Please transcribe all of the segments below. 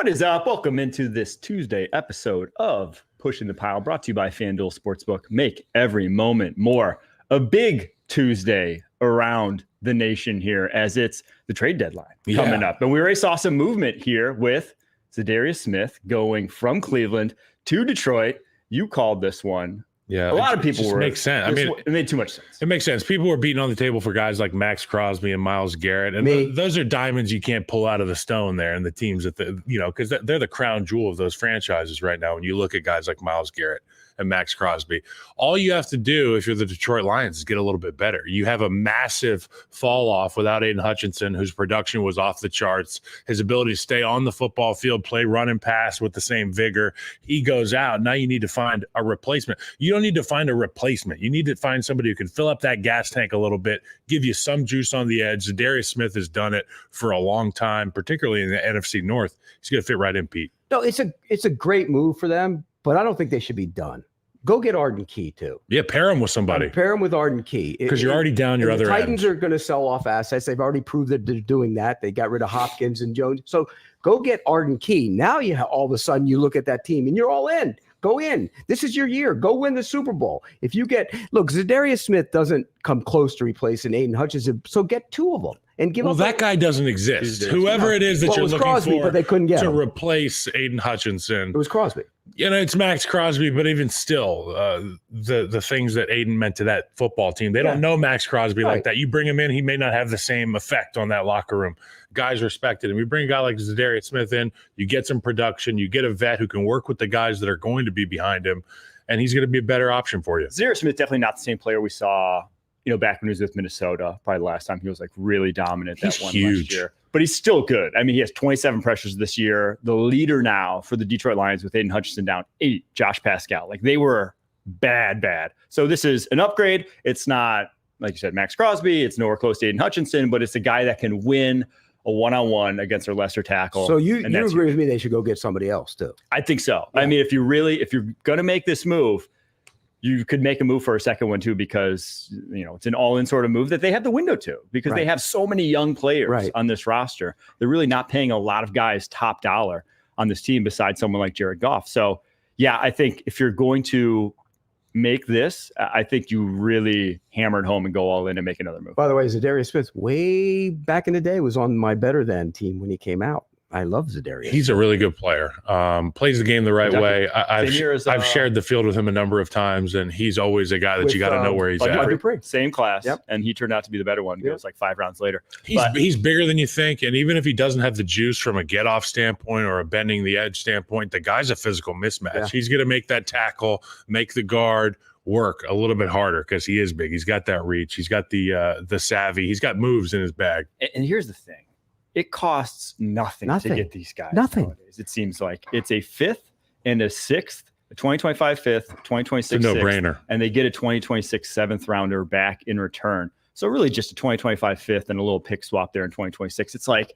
What is up? Welcome into this Tuesday episode of Pushing the Pile, brought to you by FanDuel Sportsbook. Make every moment more. A big Tuesday around the nation here as it's the trade deadline coming up. And we already saw some movement here with Za'Darius Smith going from Cleveland to Detroit. You called this one. Yeah, a lot of people makes sense. I mean, it made too much sense. It makes sense. People were beating on the table for guys like Max Crosby and Myles Garrett, and those are diamonds you can't pull out of the stone there. And the teams that because they're the crown jewel of those franchises right now. When you look at guys like Myles Garrett and Max Crosby, all you have to do if you're the Detroit Lions is get a little bit better. You have a massive fall off without Aiden Hutchinson, whose production was off the charts. His ability to stay on the football field, play run and pass with the same vigor. He goes out. Now you need to find a replacement. You don't need to find a replacement. You need to find somebody who can fill up that gas tank a little bit, give you some juice on the edge. Za'Darius Smith has done it for a long time, particularly in the NFC North. He's going to fit right in, Pete. No, it's a great move for them, but I don't think they should be done. Go get Arden Key, too. Yeah, pair him with somebody. Pair him with Arden Key. Because you're already down your other end. The Titans are going to sell off assets. They've already proved that they're doing that. They got rid of Hopkins and Jones. So go get Arden Key. Now you have, all of a sudden you look at that team and you're all in. Go in. This is your year. Go win the Super Bowl. If you get – look, Za'Darius Smith doesn't come close to replacing Aiden Hutchinson, so get two of them. And give that guy doesn't exist. Whoever it is that you're looking Crosby, for but they couldn't get to him. replace Aiden Hutchinson. It was Crosby. It's Max Crosby, but even still, the things that Aiden meant to that football team, they don't know Max Crosby like that. You bring him in, he may not have the same effect on that locker room. Guys respected him. You bring a guy like Za'Darius Smith in, you get some production, you get a vet who can work with the guys that are going to be behind him, and he's going to be a better option for you. Za'Darius Smith, definitely not the same player we saw back when he was with Minnesota. Probably the last time he was like really dominant. He's huge. Last year. But he's still good. I mean, he has 27 pressures this year. The leader now for the Detroit Lions with Aiden Hutchinson down 8, Josh Pascal. Like they were bad. So this is an upgrade. It's not, like you said, Max Crosby. It's nowhere close to Aiden Hutchinson, but it's a guy that can win a one-on-one against their lesser tackle. So you agree with me they should go get somebody else too? I think so. Yeah. I mean, if you're going to make this move, you could make a move for a second one too, because it's an all-in sort of move that they have the window to, because they have so many young players on this roster. They're really not paying a lot of guys top dollar on this team besides someone like Jared Goff. So yeah, I think if you're going to make this, I think you really hammered home and go all in and make another move. By the way, Za'Darius Smith way back in the day was on my Better Than team when he came out. I love Za'Darius. He's a really good player. Plays the game the right way. I've shared the field with him a number of times, and he's always a guy that you got to know where he's at. Same class, and he turned out to be the better one. He goes like 5 rounds later. He's bigger than you think, and even if he doesn't have the juice from a get-off standpoint or a bending the edge standpoint, the guy's a physical mismatch. Yeah. He's going to make that tackle, make the guard work a little bit harder because he is big. He's got that reach. He's got the savvy. He's got moves in his bag. And here's the thing. It costs nothing to get these guys. Nowadays. It seems like it's a 5th and a 6th, a 2025 5th, 2026 6th, no-brainer. And they get a 2026 7th rounder back in return. So really just a 2025 5th and a little pick swap there in 2026. It's like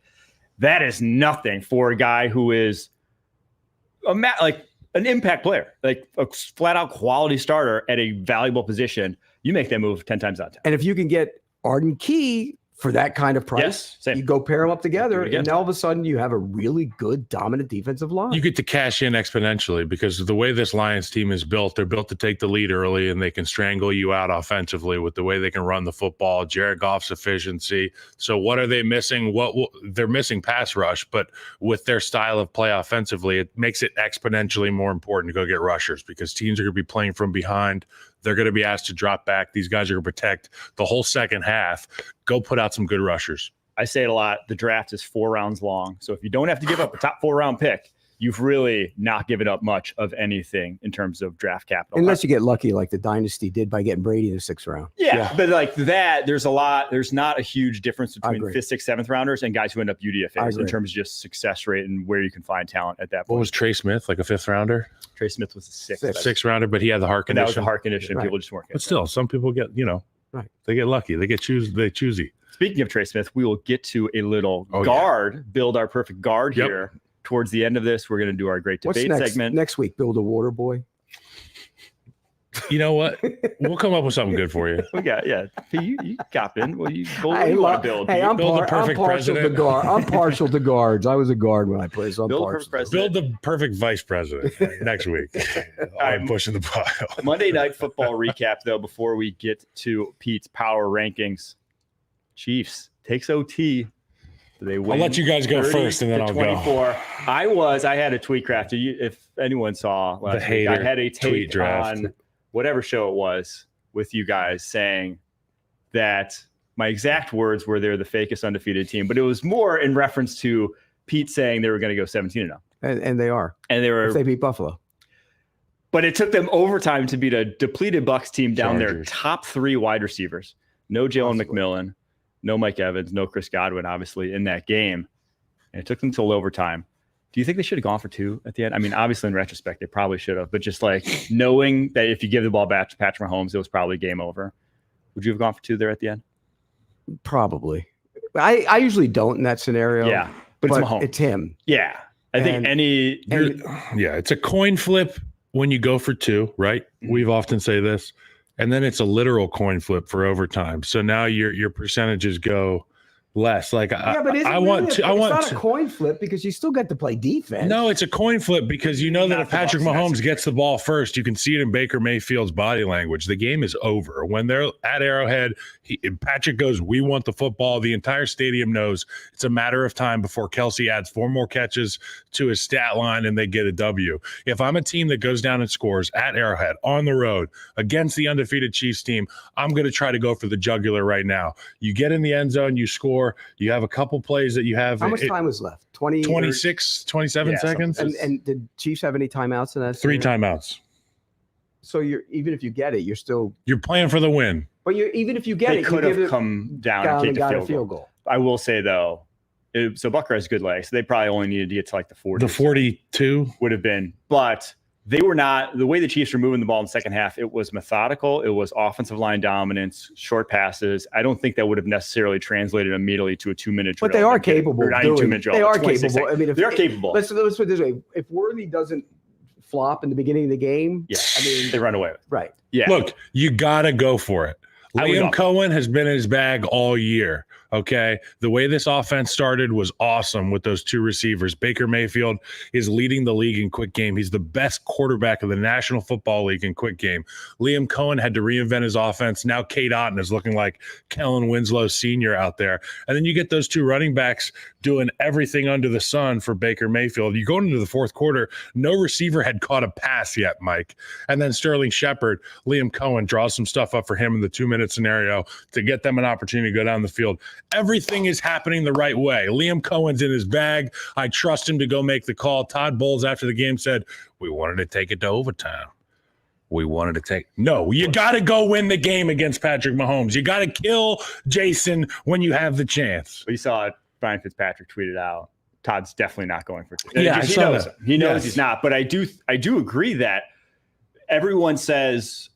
that is nothing for a guy who is like an impact player, like a flat out quality starter at a valuable position. You make that move 10 times out of 10. And if you can get Arden Key for that kind of price, you go pair them up together, and all of a sudden you have a really good, dominant defensive line. You get to cash in exponentially because the way this Lions team is built, they're built to take the lead early, and they can strangle you out offensively with the way they can run the football, Jared Goff's efficiency. So what are they missing? They're missing pass rush, but with their style of play offensively, it makes it exponentially more important to go get rushers because teams are going to be playing from behind. They're going to be asked to drop back. These guys are going to protect the whole second half. Go put out some good rushers. I say it a lot. The draft is 4 rounds long. So if you don't have to give up a top 4-round pick, you've really not given up much of anything in terms of draft capital. Unless you get lucky like the Dynasty did by getting Brady in the 6th round. Yeah, but like that, there's not a huge difference between 5th, 6th, 7th rounders and guys who end up UDFAs in terms of just success rate and where you can find talent at that point. What was Trey Smith, like a 5th rounder? Trey Smith was a 6th rounder, but he had the heart condition. That was the heart condition. People just weren't. But still, some people get, they get lucky. They get choosy. Speaking of Trey Smith, we will get to a little build our perfect guard here. Towards the end of this, we're going to do our great debate segment. Next week, build a water boy. You know what? We'll come up with something good for you. We got you got in. Well, you build Hey, what you want to build. Hey, I'm Build the perfect partial president. to guard. I'm partial to guards. I was a guard when I played. So I'm Build a partial. perfect president. Build the perfect vice president next week. I'm pushing the pile. Monday Night Football recap, though, before we get to Pete's power rankings. Chiefs takes OT. They win. I'll let you guys go first, and then I'll 24. I had a tweet crafted. If anyone saw last week, I had a take on whatever show it was with you guys saying that my exact words were they're the fakest undefeated team, but it was more in reference to Pete saying they were going to go 17-0. And they are. And they were. If they beat Buffalo. But it took them overtime to beat a depleted Bucs team down Chargers. their top 3 wide receivers. No Jalen McMillan, no Mike Evans, no Chris Godwin, obviously, in that game. And it took them till overtime. Do you think they should have gone for 2 at the end? I mean, obviously, in retrospect, they probably should have. But just like knowing that if you give the ball back to Patrick Mahomes, it was probably game over. Would you have gone for 2 there at the end? Probably. I usually don't in that scenario. Yeah, but it's Mahomes. It's him. Yeah. I think it's a coin flip when you go for 2, right? We've often say this. And then it's a literal coin flip for overtime. So now your percentages go less. Like I want to. It's not a coin flip because you still get to play defense. No, it's a coin flip because you know that if Patrick Mahomes gets the ball first, you can see it in Baker Mayfield's body language. The game is over. When they're at Arrowhead, Patrick goes, "We want the football." The entire stadium knows it's a matter of time before Kelsey adds 4 more catches to his stat line and they get a W. If I'm a team that goes down and scores at Arrowhead on the road against the undefeated Chiefs team, I'm going to try to go for the jugular right now. You get in the end zone, you score. You have a couple plays that you have. How much time was left? 26, 27 seconds. And did Chiefs have any timeouts in that? 3 timeouts. So even if you get it, you're playing for the win. But even if you get they could have come down and got a field goal. I will say though, so Butker has good legs. So they probably only needed to get to like the 40. The 42 would have been, but they were not the way the Chiefs were moving the ball in the second half. It was methodical. It was offensive line dominance, short passes. I don't think that would have necessarily translated immediately to a 2-minute drill. But they are capable. Or not even 2-minute drill. They are capable. I mean, they are capable. Let's put it this way: if Worthy doesn't flop in the beginning of the game, I mean, they run away with it. Right. Yeah. Look, you gotta go for it. Liam Cohen has been in his bag all year. Okay. The way this offense started was awesome with those 2 receivers. Baker Mayfield is leading the league in quick game. He's the best quarterback of the National Football League in quick game. Liam Cohen had to reinvent his offense. Now Kate Otten is looking like Kellen Winslow Sr. out there. And then you get those 2 running backs doing everything under the sun for Baker Mayfield. You go into the fourth quarter, no receiver had caught a pass yet, Mike. And then Sterling Shepard, Liam Cohen draws some stuff up for him in the 2-minute scenario to get them an opportunity to go down the field. Everything is happening the right way. Liam Cohen's in his bag. I trust him to go make the call. Todd Bowles after the game said, we wanted to take it to overtime. No, you got to go win the game against Patrick Mahomes. You got to kill Jason when you have the chance. We saw it. Brian Fitzpatrick tweeted out, Todd's definitely not going for 2. Yeah, he knows he's not. But I do agree that everyone says,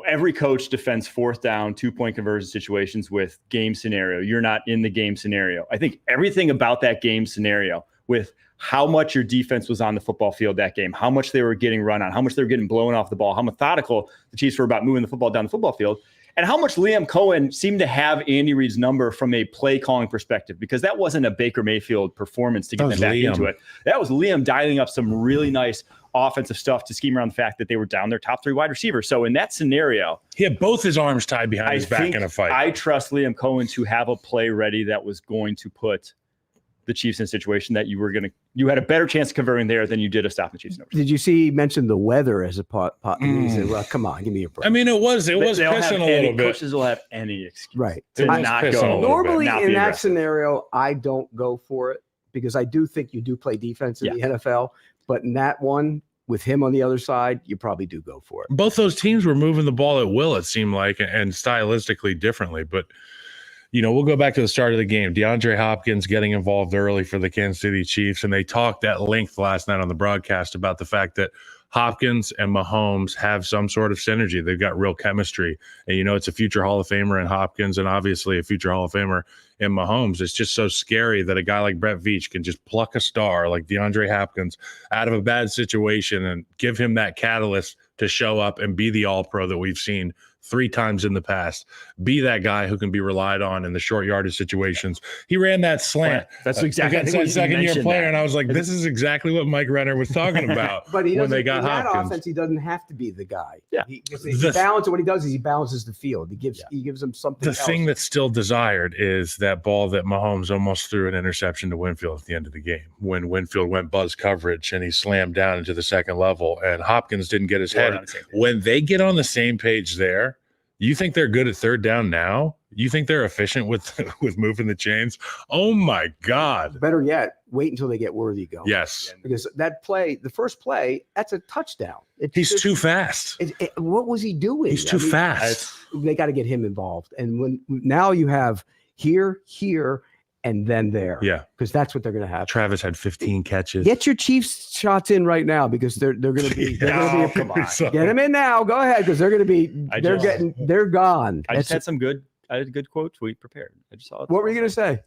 every coach defends 4th down, 2-point conversion situations with game scenario. You're not in the game scenario. I think everything about that game scenario with how much your defense was on the football field that game, how much they were getting run on, how much they were getting blown off the ball, how methodical the Chiefs were about moving the football down the football field, and how much Liam Cohen seemed to have Andy Reid's number from a play calling perspective, because that wasn't a Baker Mayfield performance to get them back into it. That was Liam dialing up some really nice offensive stuff to scheme around the fact that they were down their top 3 wide receivers. So in that scenario, he had both his arms tied behind his back in a fight. I trust Liam Cohen to have a play ready that was going to put the Chiefs in a situation that you had a better chance of converting there than you did of stopping the Chiefs. Did you see he mentioned the weather as a pot? He said, well, come on, give me a break. I mean, it was pissing a little bit. Coaches will have any excuse right. to not go. Normally in that scenario, I don't go for it because I do think you do play defense in the NFL. But in that one, with him on the other side, you probably do go for it. Both those teams were moving the ball at will, it seemed like, and stylistically differently. But, we'll go back to the start of the game. DeAndre Hopkins getting involved early for the Kansas City Chiefs, and they talked at length last night on the broadcast about the fact that Hopkins and Mahomes have some sort of synergy. They've got real chemistry. And, it's a future Hall of Famer in Hopkins and obviously a future Hall of Famer in Mahomes. It's just so scary that a guy like Brett Veach can just pluck a star like DeAndre Hopkins out of a bad situation and give him that catalyst to show up and be the all-pro that we've seen 3 times in the past. Be that guy who can be relied on in the short yardage situations. He ran that slant. That's exactly against that second-year player, and I was like, this is exactly what Mike Renner was talking about but when they got in Hopkins. That offense, he doesn't have to be the guy. Yeah. He balances. What he does is he balances the field. He gives them something The thing that's still desired is that ball that Mahomes almost threw an interception to Winfield at the end of the game when Winfield went buzz coverage and he slammed down into the second level and Hopkins didn't get his head. When they get on the same page there, you think they're good at third down now? You think they're efficient with moving the chains? Oh, my God. Better yet, wait until they get Worthy going. Yes. Because that play, the first play, that's a touchdown. He's too fast. What was he doing? He's too fast. They got to get him involved. And now you have here, and then there. Yeah. Because that's what they're going to have. Travis had 15 catches. Get your Chiefs shots in right now because they're going to be. Come on. Get them in now. Go ahead because they're going to be. They're gone. I had a good quote tweet prepared. I just saw it. What were you going to say?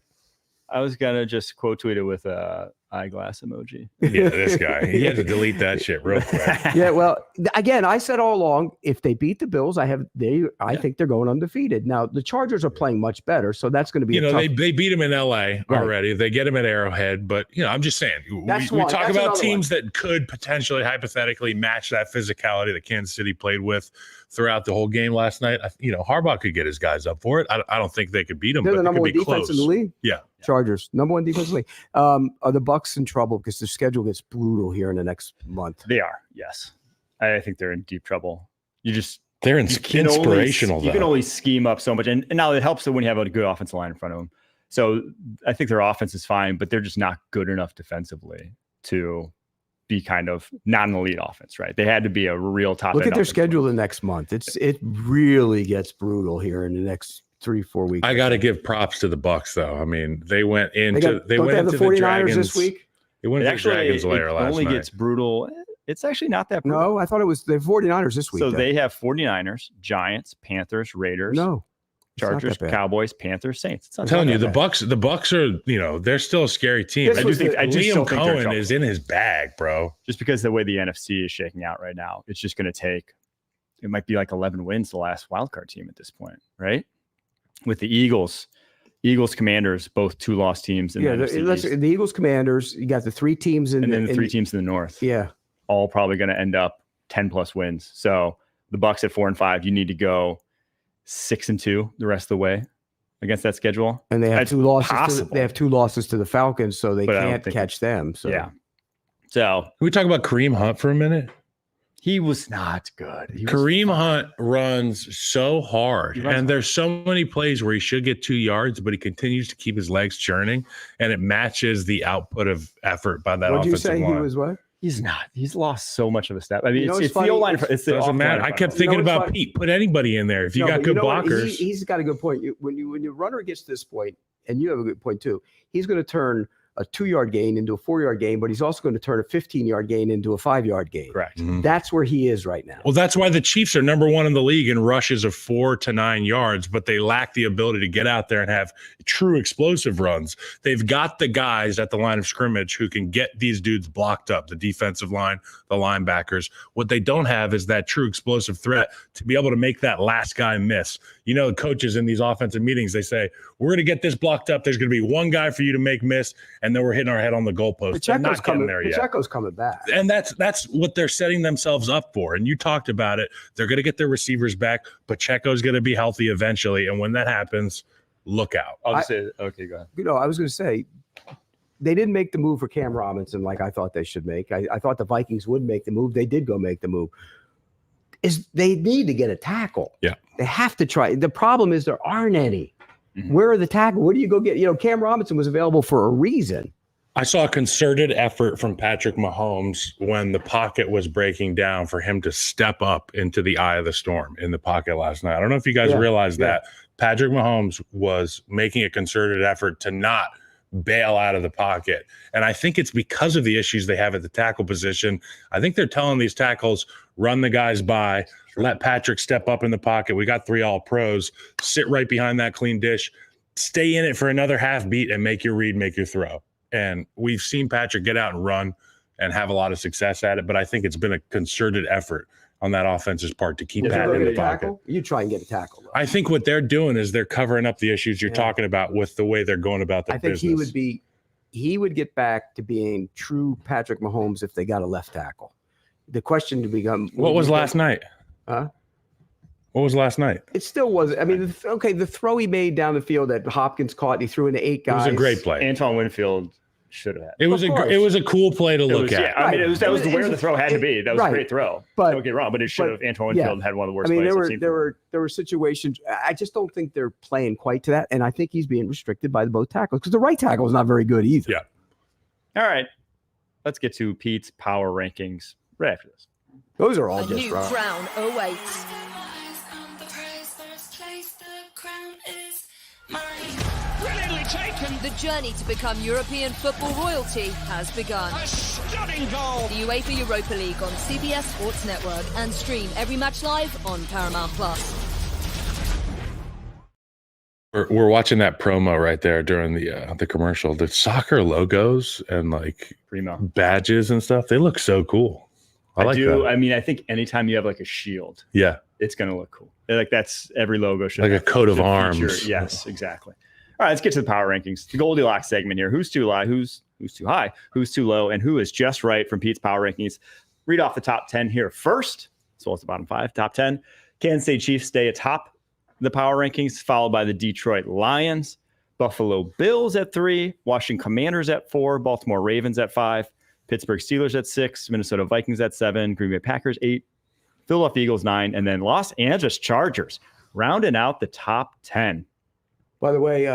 I was going to just quote tweet it with a eyeglass emoji. Yeah, this guy. He had to delete that shit real quick. Yeah, well, again, I said all along, if they beat the Bills, I think they're going undefeated. Now, the Chargers are playing much better, so that's going to be they beat them in LA already. They get them at Arrowhead, but I'm just saying, we talk about teams that could potentially, hypothetically, match that physicality that Kansas City played with throughout the whole game last night. Harbaugh could get his guys up for it. I don't think they could beat them, they're but the number one defense defense in the league. Yeah. Chargers, number one defense in the league. Are the Bucs in trouble because the schedule gets brutal here in the next month? They are, yes. I think they're in deep trouble. They're inspirational. You can only scheme up so much. And now it helps that when you have a good offensive line in front of them. So I think their offense is fine, but they're just not good enough defensively to be kind of not an elite offense, right? They had to be a real top. Look at their schedule the next month. It really gets brutal here in the next 3-4 weeks. I got to give props to the Bucs, though. I mean, they went into the 49ers this week. They went into the Dragons layer last night. It only gets brutal. It's actually not that brutal. No, I thought it was the 49ers this week. So they have 49ers, Giants, Panthers, Raiders. No. Chargers, Cowboys, Panthers, Saints. I'm telling you, the Bucs are, they're still a scary team. Liam Cohen is in his bag, bro. Just because the way the NFC is shaking out right now, it's just going to take. It might be like 11 wins, the last wildcard team at this point, right? With the Eagles, Commanders, both 2-loss teams. The Eagles, Commanders. You got the 3 teams and then the 3 teams in the North. Yeah, all probably going to end up 10+ wins. So the Bucs at 4-5, you need to go 6-2 the rest of the way against that schedule. And they have 2 losses. They have 2 losses to the Falcons, so they can't catch them. So yeah. So can we talk about Kareem Hunt for a minute? He was not good. Kareem Hunt runs so hard, and there's so many plays where he should get 2 yards, but he continues to keep his legs churning, and it matches the output of effort by that offensive line. What did you say he was what? He's not. He's lost so much of his step. I mean, it's the O-line. It's the doesn't matter. I kept thinking about Pete. Put anybody in there if you got good blockers. He's got a good point. When your runner gets to this point, and you have a good point too, he's going to turn a 2-yard gain into a 4-yard gain, but he's also going to turn a 15-yard gain into a 5-yard gain. Correct. Mm-hmm. That's where he is right now. Well, that's why the Chiefs are number 1 in the league in rushes of 4 to 9 yards, but they lack the ability to get out there and have true explosive runs. They've got the guys at the line of scrimmage who can get these dudes blocked up, the defensive line, the linebackers. What they don't have is that true explosive threat to be able to make that last guy miss. The coaches in these offensive meetings, they say, we're going to get this blocked up. There's going to be one guy for you to make miss, and then we're hitting our head on the goalpost. They're not getting there yet. Pacheco's coming back. And that's what they're setting themselves up for. And you talked about it. They're going to get their receivers back. Pacheco's going to be healthy eventually. And when that happens, look out. Okay, go ahead. I was going to say, they didn't make the move for Cam Robinson like I thought they should make. I thought the Vikings would make the move. They did go make the move. They need to get a tackle. Yeah. They have to try. The problem is there aren't any. Mm-hmm. Where are the tackle? Where do you go get? Cam Robinson was available for a reason. I saw a concerted effort from Patrick Mahomes when the pocket was breaking down for him to step up into the eye of the storm in the pocket last night. I don't know if you guys realized that. Patrick Mahomes was making a concerted effort to not bail out of the pocket. And I think it's because of the issues they have at the tackle position. I think they're telling these tackles, run the guys by, let Patrick step up in the pocket. We got 3 all-pros. Sit right behind that clean dish. Stay in it for another half beat and make your read, make your throw. And we've seen Patrick get out and run and have a lot of success at it, but I think it's been a concerted effort on that offense's part to keep Yeah, Pat they're in the gonna pocket. You try and get a tackle, though. I think what they're doing is they're covering up the issues you're talking about with the way they're going about their business. I think he would get back to being true Patrick Mahomes if they got a left tackle. The question to become, what was last night? Huh? What was last night? It still wasn't. I mean, the throw he made down the field that Hopkins caught, he threw into 8 guys. It was a great play. Antoine Winfield should have had. It was a cool play to look at. Yeah, I mean, that was where the throw had to be. That was a great throw. But don't get wrong, but it should have. Antoine Winfield had one of the worst. I mean, plays there were situations. I just don't think they're playing quite to that, and I think he's being restricted by both tackles because the right tackle is not very good either. Yeah. All right, let's get to Pete's power rankings right after this. Those are all A just new right. crown awaits. Brilliantly taken. The journey to become European football royalty has begun. A stunning goal. The UEFA Europa League on CBS Sports Network and stream every match live on Paramount Plus. We're watching that promo right there during the commercial. The soccer logos and like Primo badges and stuff, they look so cool. I like that. I mean, I think anytime you have like a shield, Yeah. it's going to look cool. Like that's every logo should Like a coat of should arms. feature. Yes, exactly. All right, let's get to the power rankings. The Goldilocks segment here. Who's too high? Who's too high? Who's too low? And who is just right from Pete's power rankings? Read off the top 10 here first. So it's the bottom 5. Top 10. Kansas City Chiefs stay atop the power rankings, followed by the Detroit Lions, Buffalo Bills at 3, Washington Commanders at 4, Baltimore Ravens at 5, Pittsburgh Steelers at 6, Minnesota Vikings at 7, Green Bay Packers 8, Philadelphia Eagles 9, and then Los Angeles Chargers rounding out the top 10. By the way,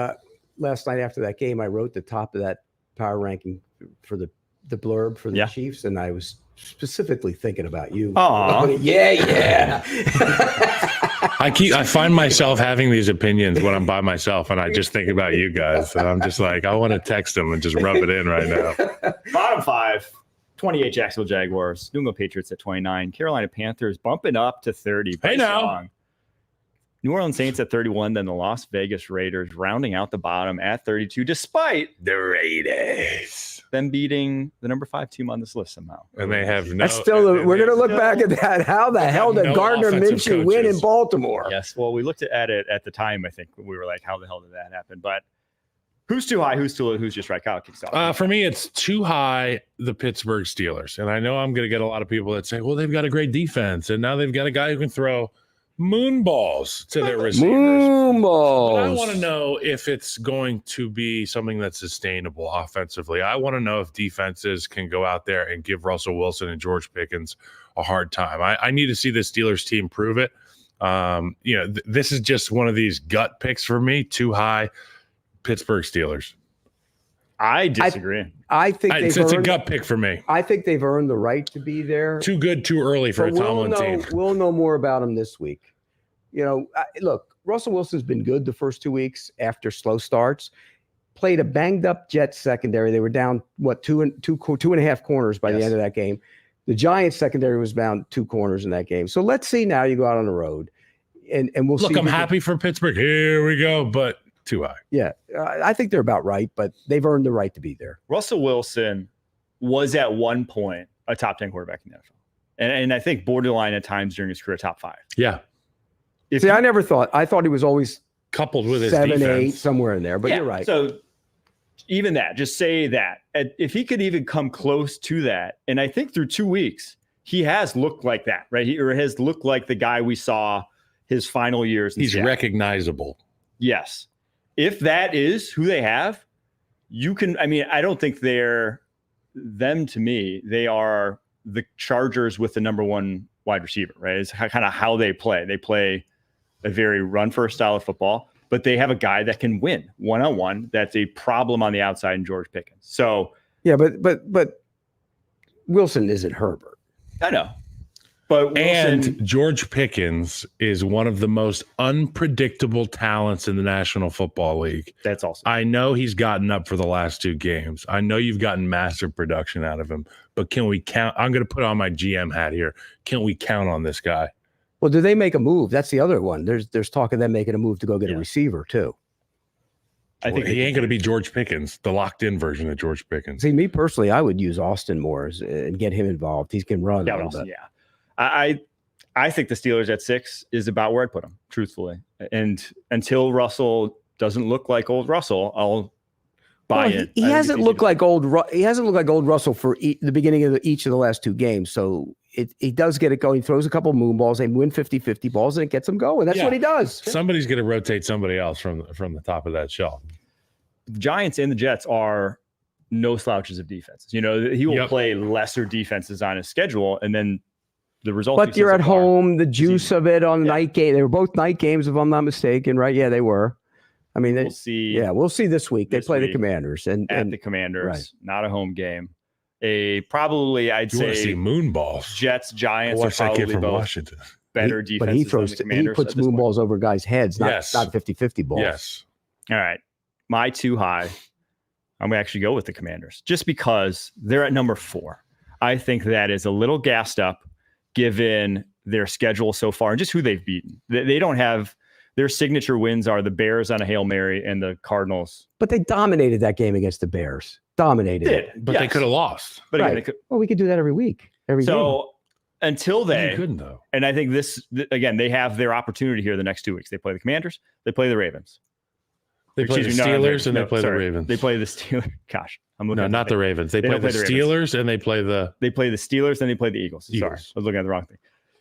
last night after that game, I wrote the top of that power ranking for the blurb for the Chiefs, and I was specifically thinking about you. Aw. Yeah. I find myself having these opinions when I'm by myself, and I just think about you guys. And I'm just like, I want to text them and just rub it in right now. Bottom 5, 28 Jacksonville Jaguars, New England Patriots at 29, Carolina Panthers bumping up to 30. Hey now. New Orleans Saints at 31, then the Las Vegas Raiders rounding out the bottom at 32, despite The Raiders. them beating the number 5 team on this list somehow. And they have no. That's still. We're going to look back at that. How the hell did no Gardner offensive Minshew win in coaches. Baltimore? Yes, well, we looked at it at the time. I think we were like, how the hell did that happen? But who's too high? Who's too low? Who's just right? Kyle kicks off. For me, it's too high, the Pittsburgh Steelers. And I know I'm going to get a lot of people that say, well, they've got a great defense. And now they've got a guy who can throw moon balls to their receivers. Moon balls. But I want to know if it's going to be something that's sustainable offensively. I want to know if defenses can go out there and give Russell Wilson and George Pickens a hard time. I need to see the Steelers team prove it. This is just one of these gut picks for me. Too high, Pittsburgh Steelers. I disagree. I think It's a gut pick for me. I think they've earned the right to be there. Too good, too early for a Tomlin team. We'll know more about them this week. Look, Russell Wilson's been good the first 2 weeks after slow starts. Played a banged up Jets secondary. They were down two and a half corners by the end of that game. The Giants secondary was down 2 corners in that game. So let's see now. You go out on the road, and we'll see. Look, I'm happy for Pittsburgh. Here we go, but too high. Yeah, I think they're about right, but they've earned the right to be there. Russell Wilson was at one point a top 10 quarterback in the NFL. And I think borderline at times during his career, top 5. Yeah. I thought he was always coupled with his 7, defense. 8, somewhere in there, but you're right. So even that, just say that. If he could even come close to that, and I think through 2 weeks, he has looked like that, right? He has looked like the guy we saw his final years. He's recognizable. Yes. If that is who they have, you can, I don't think they're them to me. They are the Chargers with the number 1 wide receiver, right? It's kind of how they play. They play a very run first style of football, but they have a guy that can win one-on-one. That's a problem on the outside in George Pickens. So yeah, but Wilson isn't Herbert. I know. But Wilson, and George Pickens is one of the most unpredictable talents in the National Football League. That's awesome. I know he's gotten up for the last 2 games. I know you've gotten massive production out of him, but can we count? I'm going to put on my GM hat here. Can we count on this guy? Well, do they make a move? That's the other one. There's talk of them making a move to go get a receiver too. I think he ain't going to be George Pickens, the locked-in version of George Pickens. See, me personally, I would use Austin more and get him involved. He can run. Yeah. I I think the Steelers at 6 is about where I'd put them, truthfully. And until Russell doesn't look like old Russell, I'll buy it. He hasn't looked like old Russell for the beginning of each of the last 2 games. So he does get it going. He throws a couple of moon balls. They win 50-50 balls, and it gets them going. That's what he does. Somebody's going to rotate somebody else from the top of that shelf. The Giants and the Jets are no slouches of defenses. You know, he will play lesser defenses on his schedule, and then the result. But you're at home. The juice of it on night game. They were both night games, if I'm not mistaken, right? Yeah, they were. I mean, we'll see. Yeah, we'll see this week. They play the Commanders and the Commanders, not a home game. Probably I'd say see moon balls. Jets, Giants are probably both Washington. Better defenses. But he puts moon balls over guys' heads, not 50-50 balls. Yes. All right. My too high. I'm gonna actually go with the Commanders just because they're at number 4. I think that is a little gassed up given their schedule so far and just who they've beaten. They don't have their signature wins are the Bears on a Hail Mary and the Cardinals. But they dominated that game against the Bears. Dominated. But they could have lost. But again, we could do that every week. Game. Until they couldn't though. And I think again, they have their opportunity here the next 2 weeks. They play the Commanders, they play the Ravens. They play the Steelers and they play the Ravens. They play the Steelers. Gosh, I'm looking at not the Ravens. They play the Steelers and they play the Steelers and they play the Eagles. Sorry, I was looking at the wrong thing.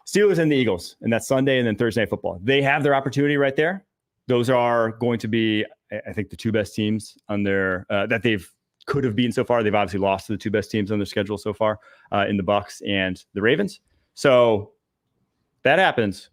Steelers and the Eagles, and that's Sunday and then Thursday Night Football. They have their opportunity right there. Those are going to be, I think, the 2 best teams on their that they've could have beaten so far. They've obviously lost to the 2 best teams on their schedule so far in the Bucs and the Ravens. So that happens.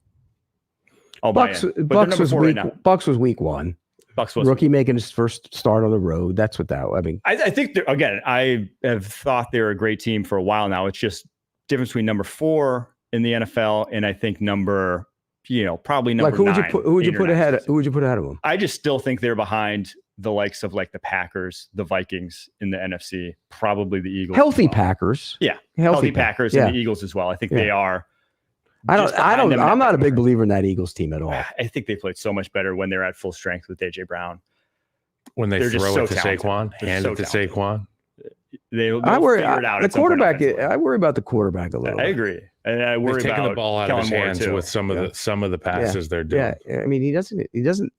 Bucs was week. Bucs was week 1. Bucs was rookie making his first start on the road. That's what that. I mean, I think again, I have thought they're a great team for a while now. It's just difference between number 4 in the NFL and I think probably number 9. Who would you put ahead of them? I just still think they're behind the likes of like the Packers, the Vikings in the NFC, probably the Eagles. Healthy Packers. Yeah. Healthy Packers and the Eagles as well. I think they are. I'm not a big believer in that Eagles team at all. I think they played so much better when they're at full strength with AJ Brown. When they throw it to Saquon, hand it to Saquon. I worry about the quarterback a little. I agree, and I worry taking about the ball out of his hands with some of the passes they're doing. Yeah, I mean he doesn't.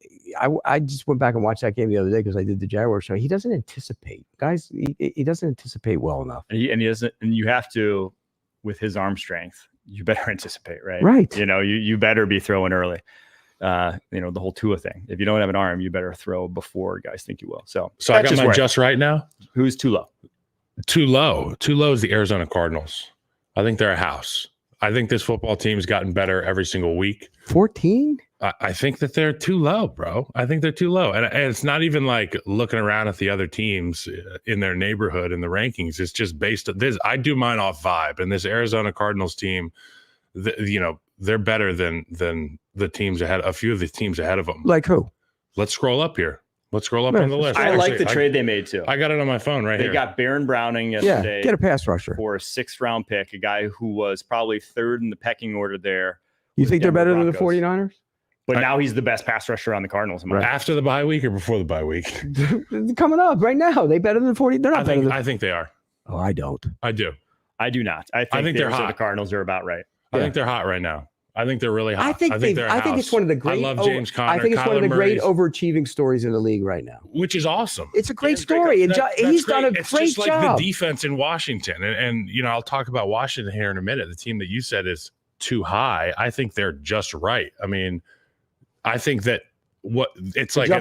I just went back and watched that game the other day because I did the Jaguars show. He doesn't anticipate, guys. He doesn't anticipate well enough. And he doesn't. And you have to, with his arm strength, you better anticipate, right? Right. You better be throwing early. The whole Tua thing. If you don't have an arm, you better throw before guys think you will. So I got mine just right now. Who's too low? Too low is the Arizona Cardinals. I think they're a house. I think this football team's gotten better every single week. 14? I think that they're too low, bro. I think they're too low. And it's not even like looking around at the other teams in their neighborhood in the rankings. It's just based on this. I do mine off vibe. And this Arizona Cardinals team, they're better than the teams ahead. A few of the teams ahead of them. Like who? Let's scroll up here. Let's scroll up on the list. I like the trade they made too. I got it on my phone right here. They got Baron Browning yesterday. Yeah, get a pass rusher for a 6th-round pick, a guy who was probably 3rd in the pecking order there. You think they're better than the 49ers? But now he's the best pass rusher on the Cardinals. After the bye week or before the bye week? Coming up right now. They better than the 40. They're not better than. I think they are. Oh, I don't. I do. I do not. I think they're hot. The Cardinals are about right. I think they're hot right now. I think they're really hot. I think it's one of the great. I love James Conner. I think it's one of the great overachieving stories in the league right now. Which is awesome. It's a great story, and he's done a great job. It's just like the defense in Washington, and I'll talk about Washington here in a minute. The team that you said is too high. I think they're just right. I mean, I think that it's like I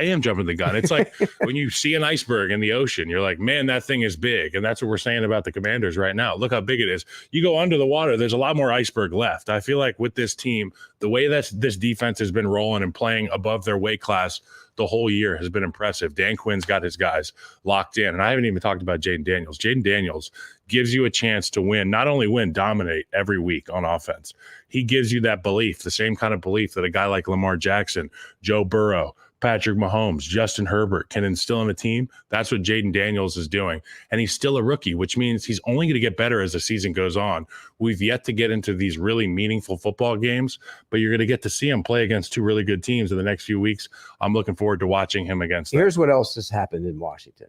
am jumping the gun. It's like when you see an iceberg in the ocean, you're like, man, that thing is big. And that's what we're saying about the Commanders right now. Look how big it is. You go under the water, there's a lot more iceberg left. I feel like with this team, the way that this defense has been rolling and playing above their weight class the whole year has been impressive. Dan Quinn's got his guys locked in. And I haven't even talked about Jaden Daniels. Jaden Daniels gives you a chance to win, not only win, dominate every week on offense. He gives you that belief, the same kind of belief that a guy like Lamar Jackson, Joe Burrow, Patrick Mahomes, Justin Herbert can instill in a team. That's what Jaden Daniels is doing. And he's still a rookie, which means he's only going to get better as the season goes on. We've yet to get into these really meaningful football games, but you're going to get to see him play against 2 really good teams in the next few weeks. I'm looking forward to watching him against them. Here's what else has happened in Washington.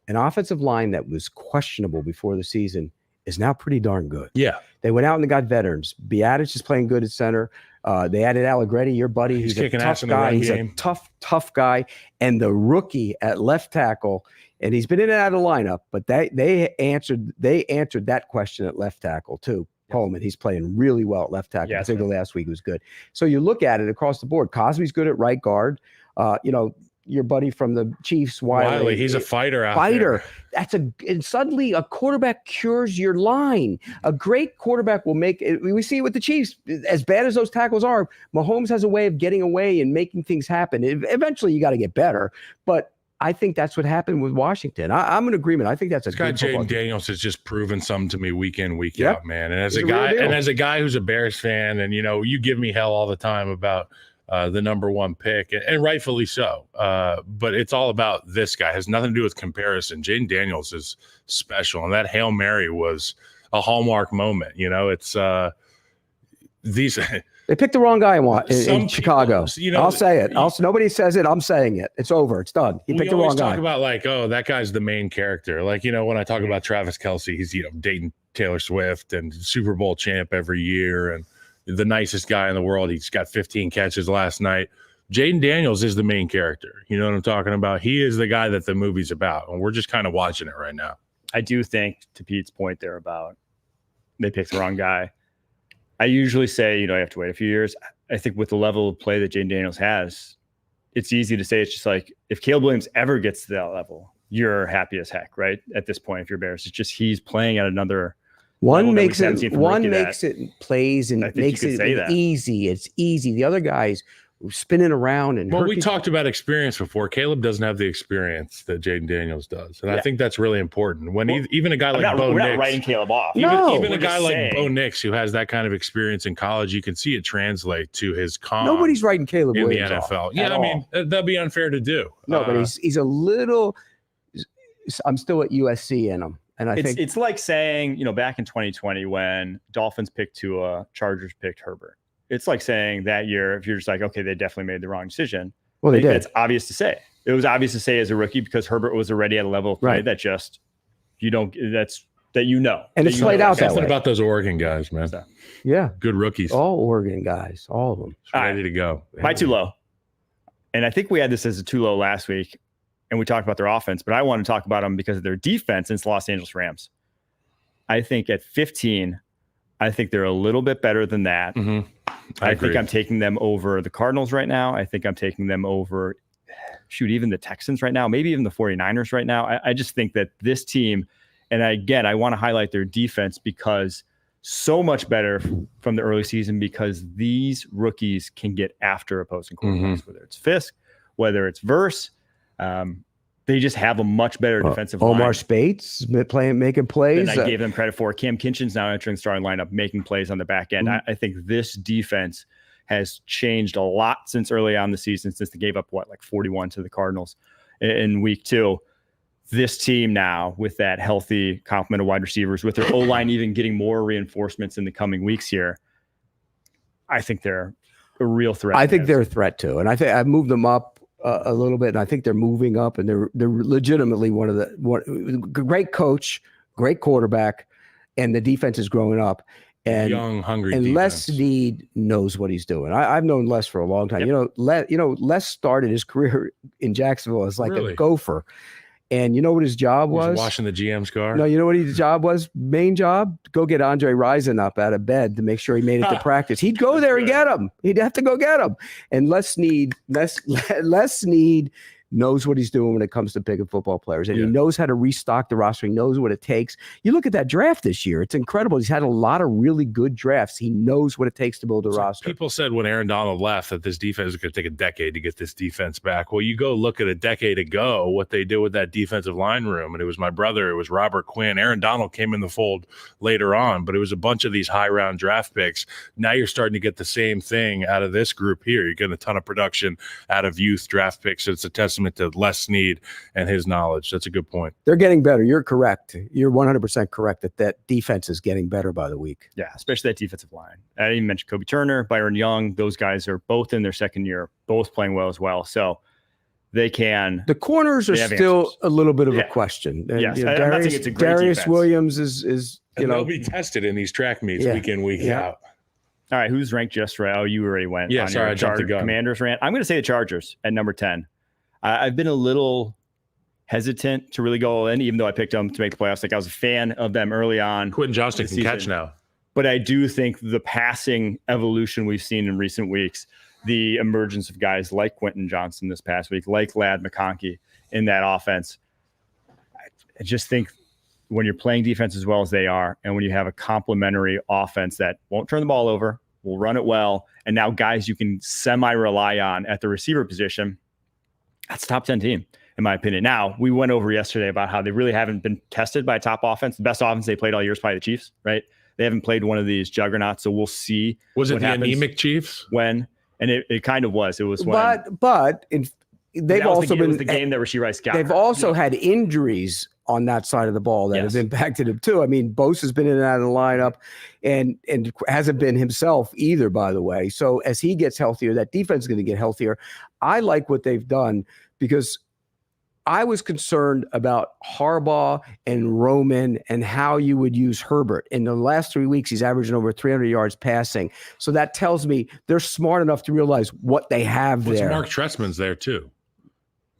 An offensive line that was questionable before the season is now pretty darn good. Yeah. They went out and they got veterans. Biadasz is playing good at center. They added Allegretti, your buddy. He's a kicking tough ass in the guy. run He's game. a tough guy. And the rookie at left tackle, and he's been in and out of the lineup, but they answered that question at left tackle too. Coleman, he's playing really well at left tackle. Particularly last week was good. So you look at it across the board. Cosby's good at right guard. Your buddy from the Chiefs, Wiley, he's a fighter out there. And suddenly a quarterback cures your line. A great quarterback will make it. We see it with the Chiefs. As bad as those tackles are, Mahomes has a way of getting away and making things happen. Eventually, you got to get better, but I think that's what happened with Washington. I'm in agreement. I think that's a good Jaden Daniels has just proven something to me week in, week out, man. And as a guy who's a Bears fan, and you give me hell all the time about the number one pick, and rightfully so. But it's all about this guy. It has nothing to do with comparison. Jaden Daniels is special, and that Hail Mary was a hallmark moment. It's these. They picked the wrong guy in Chicago. I'll say it. Nobody says it. I'm saying it. It's over. It's done. He picked the wrong guy. We talk about that guy's the main character. When I talk about Travis Kelce, he's dating Taylor Swift and Super Bowl champ every year and the nicest guy in the world. He's got 15 catches last night. Jaden Daniels is the main character. You know what I'm talking about? He is the guy that the movie's about, and we're just kind of watching it right now. I do think, to Pete's point there about they picked the wrong guy, I usually say, you have to wait a few years. I think with the level of play that Jaden Daniels has, it's easy to say it's just like if Caleb Williams ever gets to that level, you're happy as heck, right? At this point, if you're Bears, it's just he's playing at another one makes it plays and makes it easy. It's easy. The other guys spinning around and we talked about experience before. Caleb doesn't have the experience that Jaden Daniels does, and I think that's really important. When even a guy like Bo Nix, we're not writing Caleb off. Even a guy like Bo Nix who has that kind of experience in college, you can see it translate to his Nobody's writing Caleb in Williams the NFL. Yeah, I mean that'd be unfair to do. No, but he's a little. I'm still at USC in him. And I think it's like saying, back in 2020 when Dolphins picked Tua, Chargers picked Herbert. It's like saying that year, if you're just like, okay, they definitely made the wrong decision. Well, they did. It's obvious to say. It was obvious to say as a rookie because Herbert was already at a level of play that just and it's played out that way. Something about those Oregon guys, man. So, yeah, good rookies. All Oregon guys, all of them, ready to go. My too low, and I think we had this as a too low last week. And we talked about their offense, but I want to talk about them because of their defense. And it's the Los Angeles Rams. I think at 15, I think they're a little bit better than that. Mm-hmm. I think I'm taking them over the Cardinals right now. I think I'm taking them over, even the Texans right now, maybe even the 49ers right now. I just think that this team, and again, I want to highlight their defense because so much better from the early season because these rookies can get after opposing quarterbacks, whether it's Fisk, whether it's Verse. They just have a much better defensive line. Omar Spates making plays. Than I gave them credit for. Cam Kinchin's now entering the starting lineup, making plays on the back end. I think this defense has changed a lot since early on in the season, since they gave up 41 to the Cardinals in week 2. This team now with that healthy complement of wide receivers, with their O-line even getting more reinforcements in the coming weeks here, I think they're a real threat. I think they're a threat too, and I think I've moved them up a little bit, and I think they're moving up, and they're legitimately one of the great coach, great quarterback, and the defense is growing up. And young, hungry, and defense. Les Snead knows what he's doing. I've known Les for a long time. Yep. Les started his career in Jacksonville as a gopher. And you know what his job was? Washing the GM's car. No, you know what his job was? Main job? Go get Andre Rison up out of bed to make sure he made it to practice. He'd go there and get him. He'd have to go get him. And Les Snead knows what he's doing when it comes to picking football players. And he knows how to restock the roster. He knows what it takes. You look at that draft this year. It's incredible. He's had a lot of really good drafts. He knows what it takes to build a roster. People said when Aaron Donald left that this defense is going to take a decade to get this defense back. Well, you go look at a decade ago, what they did with that defensive line room. And it was my brother. It was Robert Quinn. Aaron Donald came in the fold later on, but it was a bunch of these high-round draft picks. Now you're starting to get the same thing out of this group here. You're getting a ton of production out of youth draft picks. So it's a testament to Les Snead and his knowledge. That's a good point. They're getting better. You're correct. You're 100% correct that defense is getting better by the week. Yeah, especially that defensive line. I didn't even mention Kobe Turner, Byron Young. Those guys are both in their second year, both playing well as well. So they can. The corners are still answers. a little bit of a question. And, yes, I'm not saying it's a great Darius defense. Williams is they'll be tested in these track meets week in, week out. All right, who's ranked just right? Oh, you already went. Yeah, sorry, I jumped the gun. Commanders rant. I'm going to say the Chargers at number 10. I've been a little hesitant to really go in, even though I picked them to make the playoffs. Like I was a fan of them early on. Quentin Johnston can catch now. But I do think the passing evolution we've seen in recent weeks, the emergence of guys like Quentin Johnston this past week, like Ladd McConkey in that offense, I just think when you're playing defense as well as they are, and when you have a complementary offense that won't turn the ball over, will run it well, and now guys you can semi-rely on at the receiver position, that's a top 10 team, in my opinion. Now, we went over yesterday about how they really haven't been tested by a top offense. The best offense they played all year is probably the Chiefs, right? They haven't played one of these juggernauts, so we'll see. Was it the anemic Chiefs? And it kind of was. It was when. But they've also been the game that Rashee Rice got. They've also had injuries on that side of the ball that have impacted him too. I mean, Bosa's been in and out of the lineup and hasn't been himself either, by the way. So as he gets healthier, that defense is going to get healthier. I like what they've done because I was concerned about Harbaugh and Roman and how you would use Herbert. In the last 3 weeks, he's averaging over 300 yards passing. So that tells me they're smart enough to realize what they have there. Mark Trestman's there too.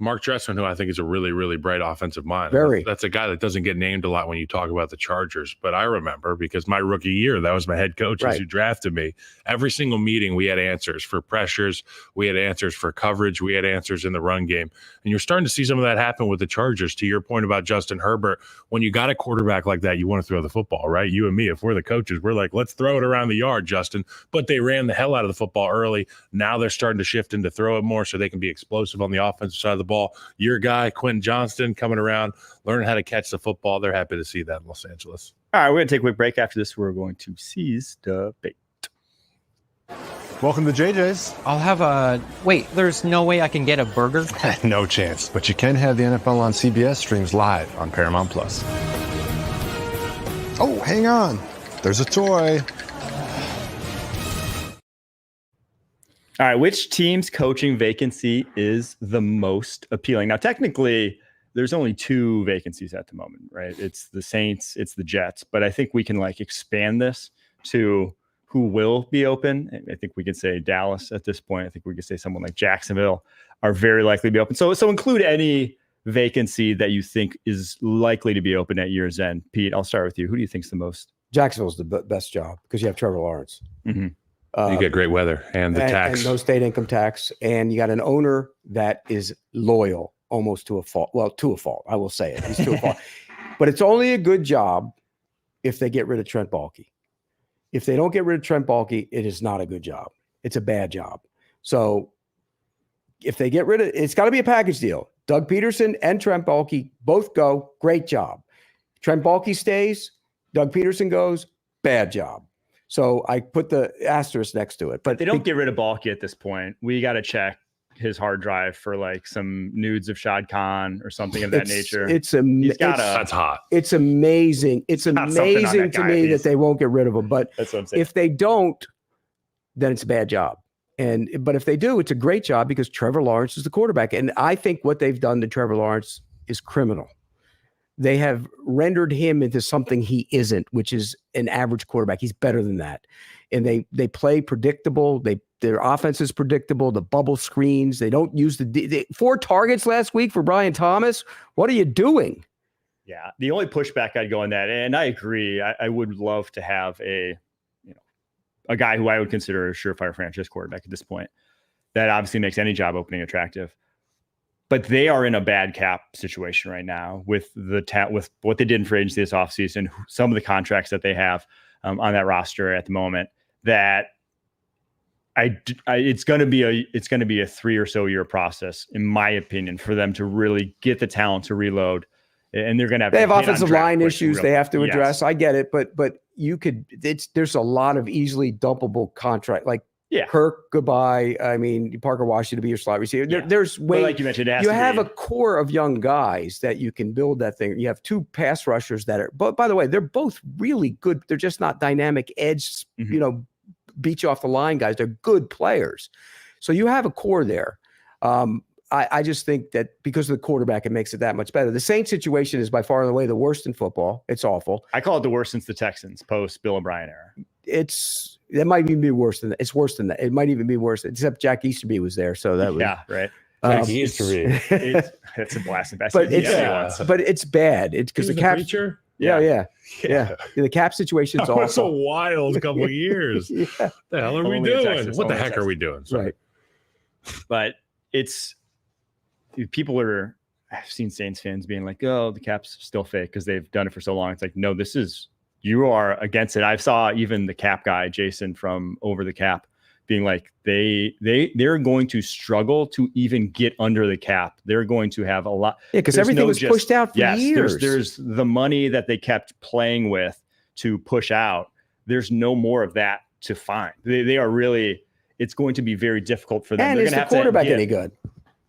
Mark Trestman, who I think is a really, really bright offensive mind. Very. That's a guy that doesn't get named a lot when you talk about the Chargers. But I remember, because my rookie year, that was my head coach who drafted me. Every single meeting, we had answers for pressures. We had answers for coverage. We had answers in the run game. And you're starting to see some of that happen with the Chargers. To your point about Justin Herbert, when you got a quarterback like that, you want to throw the football, right? You and me, if we're the coaches, we're like, let's throw it around the yard, Justin. But they ran the hell out of the football early. Now they're starting to shift into throw it more so they can be explosive on the offensive side of the ball. Your guy, Quentin Johnston, coming around, learning how to catch the football. They're happy to see that in Los Angeles. All right, we're going to take a quick break. After this, we're going to seize the bait. Welcome to JJ's. I'll have a... Wait, there's no way I can get a burger? No chance. But you can have the NFL on CBS streams live on Paramount+. Oh, hang on. There's a toy. All right, which team's coaching vacancy is the most appealing? Now, technically, there's only 2 vacancies at the moment, right? It's the Saints, it's the Jets. But I think we can expand this to who will be open. I think we could say Dallas at this point. I think we could say someone like Jacksonville are very likely to be open. So include any vacancy that you think is likely to be open at year's end. Pete, I'll start with you. Who do you think is the most? Jacksonville's the best job because you have Trevor Lawrence. Mm-hmm. You get great weather and the tax. And no state income tax. And you got an owner that is loyal almost to a fault. Well, to a fault. I will say it. He's to a fault. But it's only a good job if they get rid of Trent Baalke. If they don't get rid of Trent Baalke, it is not a good job. It's a bad job. So if they get rid of it's got to be a package deal. Doug Peterson and Trent Baalke both go. Great job. Trent Baalke stays. Doug Peterson goes. Bad job. So I put the asterisk next to it. But they don't get rid of Baalke at this point. We got to check his hard drive for some nudes of Shad Khan or something of that nature. That's hot. It's amazing. It's amazing to me that they won't get rid of him. But that's what I'm saying. If they don't, then it's a bad job. But if they do, it's a great job because Trevor Lawrence is the quarterback. And I think what they've done to Trevor Lawrence is criminal. They have rendered him into something he isn't, which is an average quarterback. He's better than that. And they play predictable. Their offense is predictable. The bubble screens. They don't use the 4 targets last week for Brian Thomas. What are you doing? Yeah. The only pushback I'd go on that, and I agree, I would love to have a guy who I would consider a surefire franchise quarterback at this point. That obviously makes any job opening attractive. But they are in a bad cap situation right now with with what they did in free agency this offseason, some of the contracts that they have on that roster at the moment. That it's going to be a 3 or so year process, in my opinion, for them to really get the talent to reload. And they're going to have. They have offensive line issues they have to address. Yes. I get it, but you could. There's a lot of easily dumpable contract Kirk, goodbye. I mean, Parker Washington to be your slot receiver. Yeah. There's way, like you mentioned, you have a core of young guys that you can build that thing. You have 2 pass rushers that are, but by the way, they're both really good. They're just not dynamic edge, beat you off the line guys. They're good players. So you have a core there. I just think that because of the quarterback, it makes it that much better. The Saints situation is by far and away the worst in football. It's awful. I call it the worst since the Texans post Bill O'Brien era. That might even be worse than that. It's worse than that. It might even be worse, except Jack Easterby was there. So that was, right. Easterby. It's a blast and best. But it's bad. It's because the cap. Preacher? Yeah. The cap situation is That was a awful. wild couple of years. The hell are we doing? What the heck are we doing? Sorry. Right. But I've seen Saints fans being like, oh, the cap's still fake because they've done it for so long. It's like, no, you are against it. I saw even the cap guy, Jason from Over the Cap, being like, they're going to struggle to even get under the cap. They're going to have a lot. Yeah, because everything was pushed out for years. There's the money that they kept playing with to push out. There's no more of that to find. They are really, it's going to be very difficult for them. And is the quarterback any good?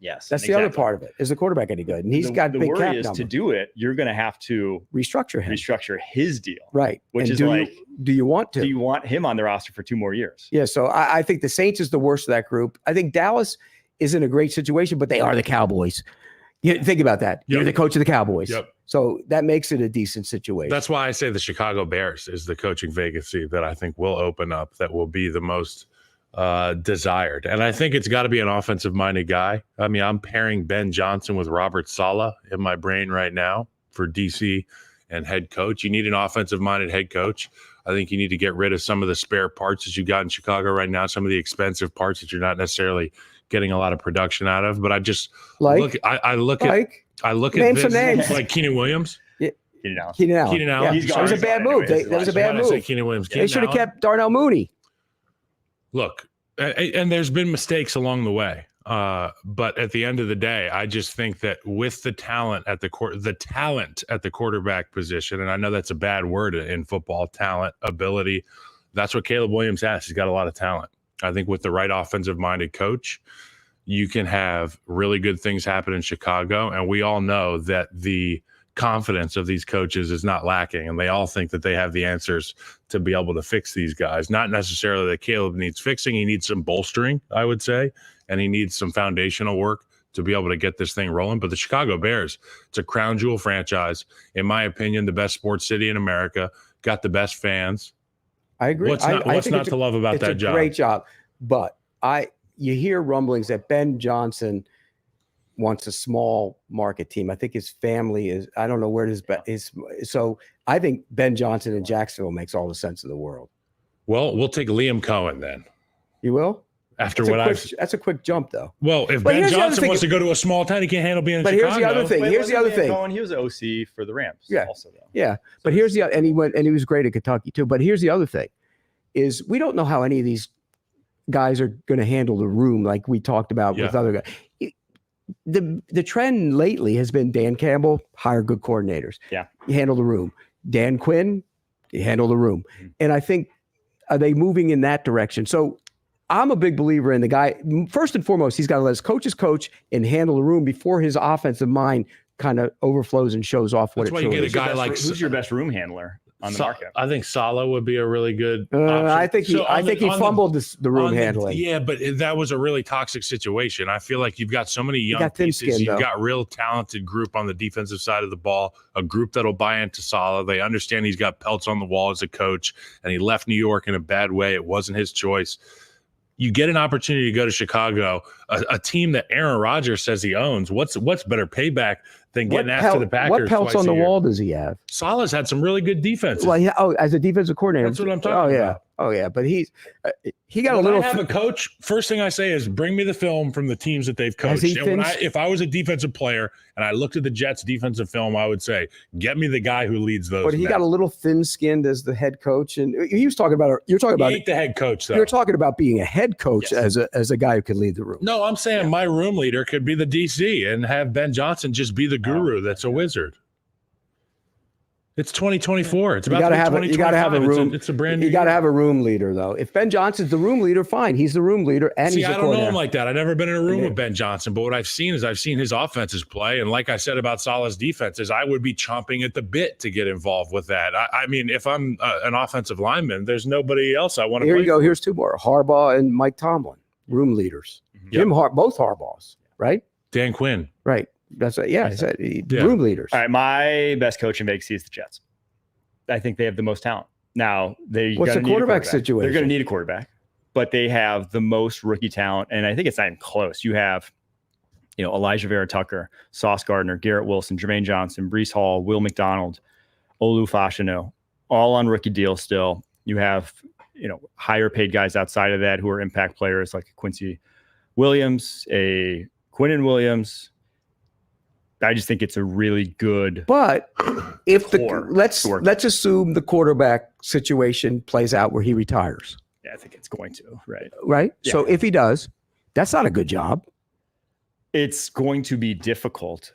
Yes. That's the other part of it. Is the quarterback any good? And he's got big cap worry is number. to do it, you're going to have to restructure his deal. Right. Which and is do you want to? Do you want him on the roster for 2 more years? Yeah. So I think the Saints is the worst of that group. I think Dallas is in a great situation, but they are the Cowboys. Think about that. You're the coach of the Cowboys. Yep. So that makes it a decent situation. That's why I say the Chicago Bears is the coaching vacancy that I think will open up, that will be the most desired. And I think it's got to be an offensive-minded guy. I mean, I'm pairing Ben Johnson with Robert Saleh in my brain right now for DC and head coach. You need an offensive-minded head coach. I think you need to get rid of some of the spare parts that you got in Chicago right now, some of the expensive parts that you're not necessarily getting a lot of production out of. But I just look at name this, some names. like Keenan Williams. Keenan Allen. Keenan Allen. Yeah. That was a bad move. That was a bad move. Keenan Williams. They should have kept Darnell Mooney. Look, and there's been mistakes along the way. But at the end of the day, I just think that with the talent at the quarterback position, and I know that's a bad word in football, talent, ability, that's what Caleb Williams has. He's got a lot of talent. I think with the right offensive-minded coach, you can have really good things happen in Chicago. And we all know that the confidence of these coaches is not lacking, and they all think that they have the answers to be able to fix these guys. Not necessarily that Caleb needs fixing. He needs some bolstering, I would say, and he needs some foundational work to be able to get this thing rolling. But the Chicago Bears, it's a crown jewel franchise. In my opinion, the best sports city in America, got the best fans. I agree. What's not to love about that job? It's a great job. But you hear rumblings that Ben Johnson wants a small market team. I think his family is, I don't know where it is, so I think Ben Johnson in Jacksonville makes all the sense in the world. Well, we'll take Liam Cohen then. You will? That's a quick jump, though. Well, if Ben Johnson wants to go to a small town, he can't handle being in Chicago. But here's the other thing. Here's the other thing. Cohen, he was OC for the Rams. Yeah. Also, though. Yeah. But here's the, and he was great at Kentucky too. But here's the other thing is we don't know how any of these guys are going to handle the room like we talked about with other guys. The trend lately has been Dan Campbell, hire good coordinators. Yeah. You handle the room. Dan Quinn, you handle the room. Mm-hmm. And I think, are they moving in that direction? So I'm a big believer in the guy. First and foremost, he's got to let his coaches coach and handle the room before his offensive mind kind of overflows and shows off what That's it why truly you get is. a guy like who's your best room handler on the market? I think Saleh would be a really good option. I think he fumbled the room handling. Yeah, but that was a really toxic situation. I feel like you've got so many young pieces. You've got real talented group on the defensive side of the ball, a group that'll buy into Saleh. They understand he's got pelts on the wall as a coach, and he left New York in a bad way. It wasn't his choice. You get an opportunity to go to Chicago, a team that Aaron Rodgers says he owns. What's better payback than getting after the Packers? What pelts on the wall does he have? Saleh's had some really good defense. Well, as a defensive coordinator, that's what I'm talking about. Oh yeah, but he got when a little. I have a coach. First thing I say is bring me the film from the teams that they've coached. And if I was a defensive player and I looked at the Jets' defensive film, I would say, get me the guy who leads those. But he got a little thin-skinned as the head coach, and he was talking about. You're talking about the head coach, though. You're talking about being a head coach as a guy who could lead the room. No, I'm saying my room leader could be the DC and have Ben Johnson just be the guru. That's a wizard. It's 2024. It's about to be 2025. You got to have a room. It's a brand new. You got to have a room leader, though. If Ben Johnson's the room leader, fine. He's the room leader, and he's a coordinator. I don't know him like that. I've never been in a room with Ben Johnson, but what I've seen is his offenses play, and like I said about Saleh's defenses, I would be chomping at the bit to get involved with that. I mean, if I'm an offensive lineman, there's nobody else I want to. Here you go. Here's two more: Harbaugh and Mike Tomlin, room leaders. Both Harbaughs, right? Dan Quinn. Right. That's room leaders. All right, my best coach in Vegas is the Jets. I think they have the most talent. Now, what's the quarterback situation? They're going to need a quarterback, but they have the most rookie talent, and I think it's not even close. You have, Elijah Vera Tucker, Sauce Gardner, Garrett Wilson, Jermaine Johnson, Breece Hall, Will McDonald, Olu Fashanu, all on rookie deals still. You have, higher paid guys outside of that who are impact players like Quincy Williams, a Quinnen Williams. I just think it's a really good. But if let's assume the quarterback situation plays out where he retires. Yeah, I think it's going to, right? Right. Yeah. So if he does, that's not a good job. It's going to be difficult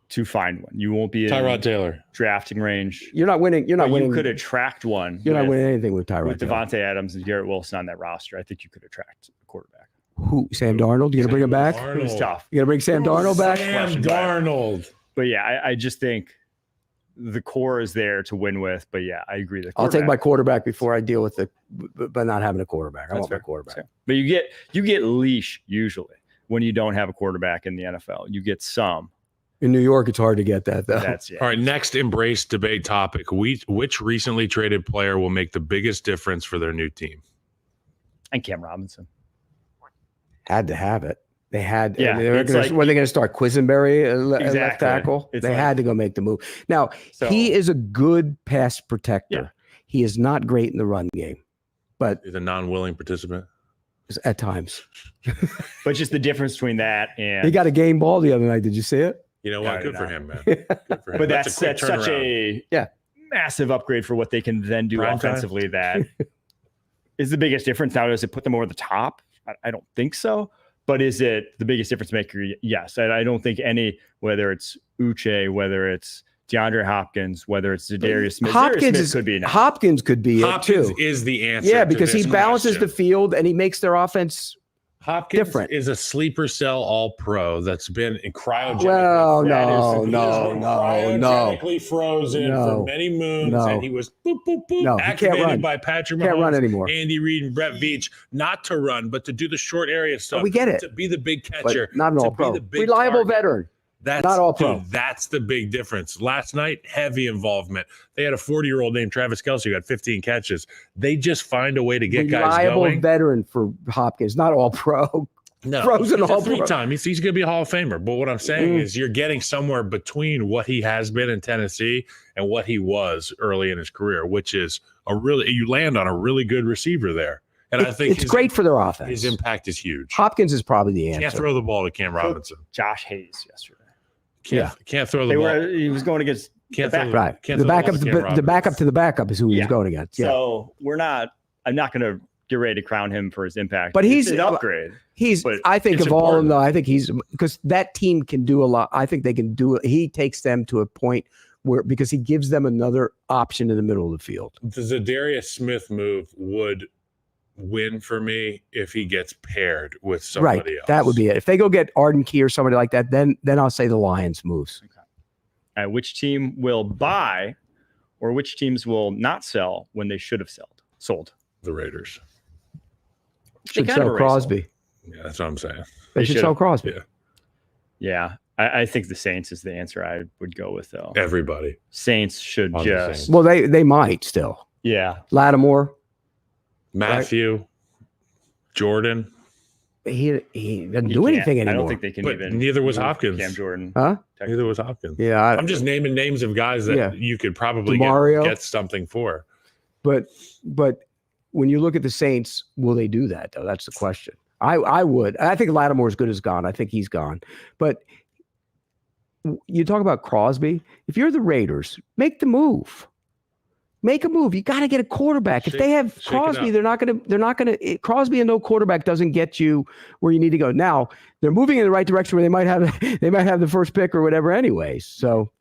to find one. You won't be Tyrod Taylor drafting range. You're not winning. You're not winning. You could attract one. You're not winning anything with Tyrod. With Devontae Adams and Garrett Wilson on that roster, I think you could attract a quarterback. Who? Sam Darnold? You gonna bring him back? It's tough. You gonna bring Sam Darnold back? Sam Darnold. But yeah, I just think the core is there to win with. But yeah, I agree. I'll take my quarterback before I deal with but not having a quarterback. I want my quarterback. But you get leash usually when you don't have a quarterback in the NFL. You get some. In New York, it's hard to get that though. All right, next embrace debate topic. Which recently traded player will make the biggest difference for their new team? And Cam Robinson. Had to have it. They had. Yeah, were they going to start Quisenberry left tackle? They had to go make the move. Now he is a good pass protector. Yeah. He is not great in the run game, but he's a non-willing participant at times. But just the difference between that and he got a game ball the other night. Did you see it? You know what? Good for him, man. Good for him. But that's such a massive upgrade for what they can then do offensively. That is the biggest difference. Now, does it put them over the top? I don't think so. But is it the biggest difference maker? Yes. I don't think whether it's Uche, whether it's DeAndre Hopkins, whether it's Za'Darius Smith. Hopkins could be it too. Hopkins is the answer. Yeah, because he balances the field and he makes their offense different. Is a sleeper cell all-pro that's been cryogenically cryogenically frozen for many moons, and he was activated by Patrick Mahomes, can't run anymore. Andy Reid, and Brett Veach, not to run, but to do the short area stuff. We get it. To be the big catcher, but not an all-pro. Reliable veteran. That's not all pro. That's the big difference. Last night, heavy involvement. They had a 40-year-old named Travis Kelce who had 15 catches. They just find a way to get guys going. Reliable veteran for Hopkins, not all pro. No, frozen all pro. Three-time. He's going to be a Hall of Famer. But what I'm saying is you're getting somewhere between what he has been in Tennessee and what he was early in his career, which is you land on a really good receiver there. And I think it's great for their offense. His impact is huge. Hopkins is probably the answer. Can't throw the ball to Cam Robinson. Josh Hayes yesterday. Can't throw the ball. He was going against the backup to the backup is who he was going against. Yeah. So I'm not going to get ready to crown him for his impact. But he's an upgrade. I think of all of them, I think he's because that team can do a lot. I think they can do it. He takes them to a point because he gives them another option in the middle of the field. The Za'Darius Smith move would win for me if he gets paired with somebody else. That would be it. If they go get Arden Key or somebody like that, then I'll say the Lions moves. Okay. Which team will buy or which teams will not sell when they should have sold? The Raiders. Should sell Crosby. Yeah, that's what I'm saying. They should sell Crosby. Yeah. I think the Saints is the answer I would go with, though. Everybody. Saints should just. Well, they might still. Yeah. Lattimore. Matthew, Jordan. He doesn't do anything anymore. I don't think they can even. Neither was Hopkins. Cam Jordan. Huh? Neither was Hopkins. Yeah. I'm just naming names of guys that you could probably get something for. But when you look at the Saints, will they do that, though? That's the question. I would. I think Lattimore's good as gone. I think he's gone. But you talk about Crosby. If you're the Raiders, make the move. Make a move. You got to get a quarterback. If they have Crosby, they're not going to. Crosby and no quarterback doesn't get you where you need to go. Now they're moving in the right direction where they might have the first pick or whatever. Anyways, so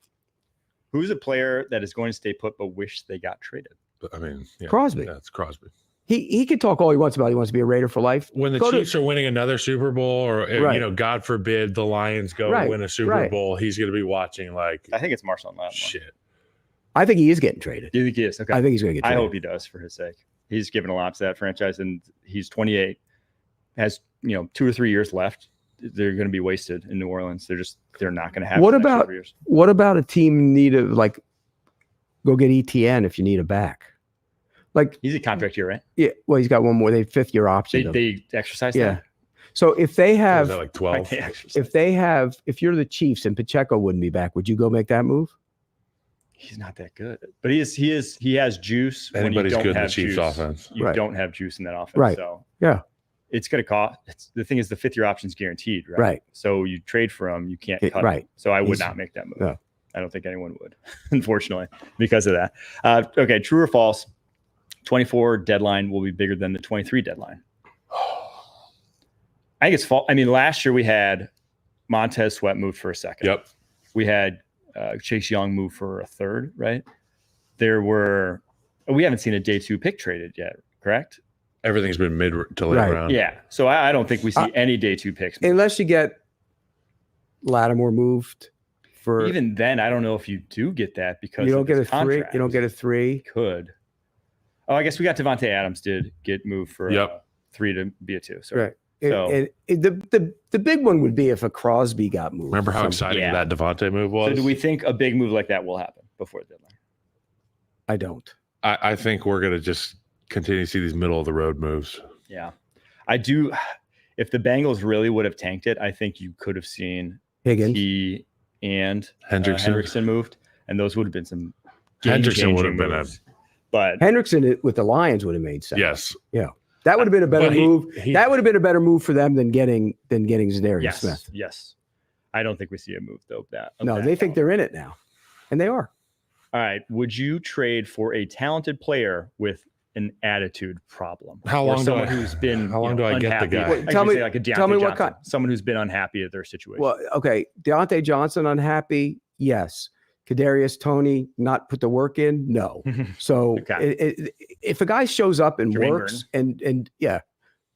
who's a player that is going to stay put but wish they got traded? I mean, Crosby. That's Crosby. He can talk all he wants about. He wants to be a Raider for life. When the Chiefs are winning another Super Bowl, or God forbid the Lions go win a Super Bowl, he's going to be watching like. I think it's Marshall Lattimore. Shit. I think he is getting traded. You think he is? Okay. I think he's going to get traded. I hope he does for his sake. He's given a lot to that franchise, and he's 28, has 2 or 3 years left they're going to be wasted in New Orleans. They're not going to have. What about a team need to like go get ETN if you need a back? Like he's a contract year, right? Yeah. Well, he's got one more. They 5th-year option. They exercise yeah. that. So if they have like 12, if you're the Chiefs and Pacheco wouldn't be back, would you go make that move? He's not that good, but he has juice. Anybody's when you don't good in the have Chiefs juice, offense. You don't have juice in that offense. Right. So yeah, it's going to cost. The thing is, the 5th-year option is guaranteed, right? Right. So you trade for him, you can't cut right. him. So I would not make that move. No. I don't think anyone would, unfortunately, because of that. Okay, true or false? 24 deadline will be bigger than the 23 deadline. I think it's false. I mean, last year we had Montez Sweat moved for a second. Yep. We had Chase Young move for a third, right? We haven't seen a day 2 pick traded yet, correct? Everything's been mid to late round. Yeah. So I don't think we see any day 2 picks. Unless you get Lattimore moved for. Even then, I don't know if you do get that because you don't get a contract. 3. You don't get a 3. Could. Oh, I guess we got Devontae Adams did get moved for 3 to be a 2. So. Right. So and the big one would be if a Crosby got moved. Remember how exciting that Devontae move was? So do we think a big move like that will happen before the deadline? I don't. I think we're going to just continue to see these middle of the road moves. Yeah, I do. If the Bengals really would have tanked it, I think you could have seen Higgins and Hendrickson moved, and those would have been some. Hendrickson would have been but Hendrickson with the Lions would have made sense. Yes. Yeah. That would have been a better move. That would have been a better move for them than getting Za'Darius Smith. Yes. I don't think we see a move though. They think they're in it now, and they are. All right. Would you trade for a talented player with an attitude problem? How long do I unhappy? get the guy? Well, tell me what kind. Someone who's been unhappy at their situation. Well, okay, Deontay Johnson unhappy. Yes. Kadarius Toney not put the work in. No. So if a guy shows up and Jermaine works and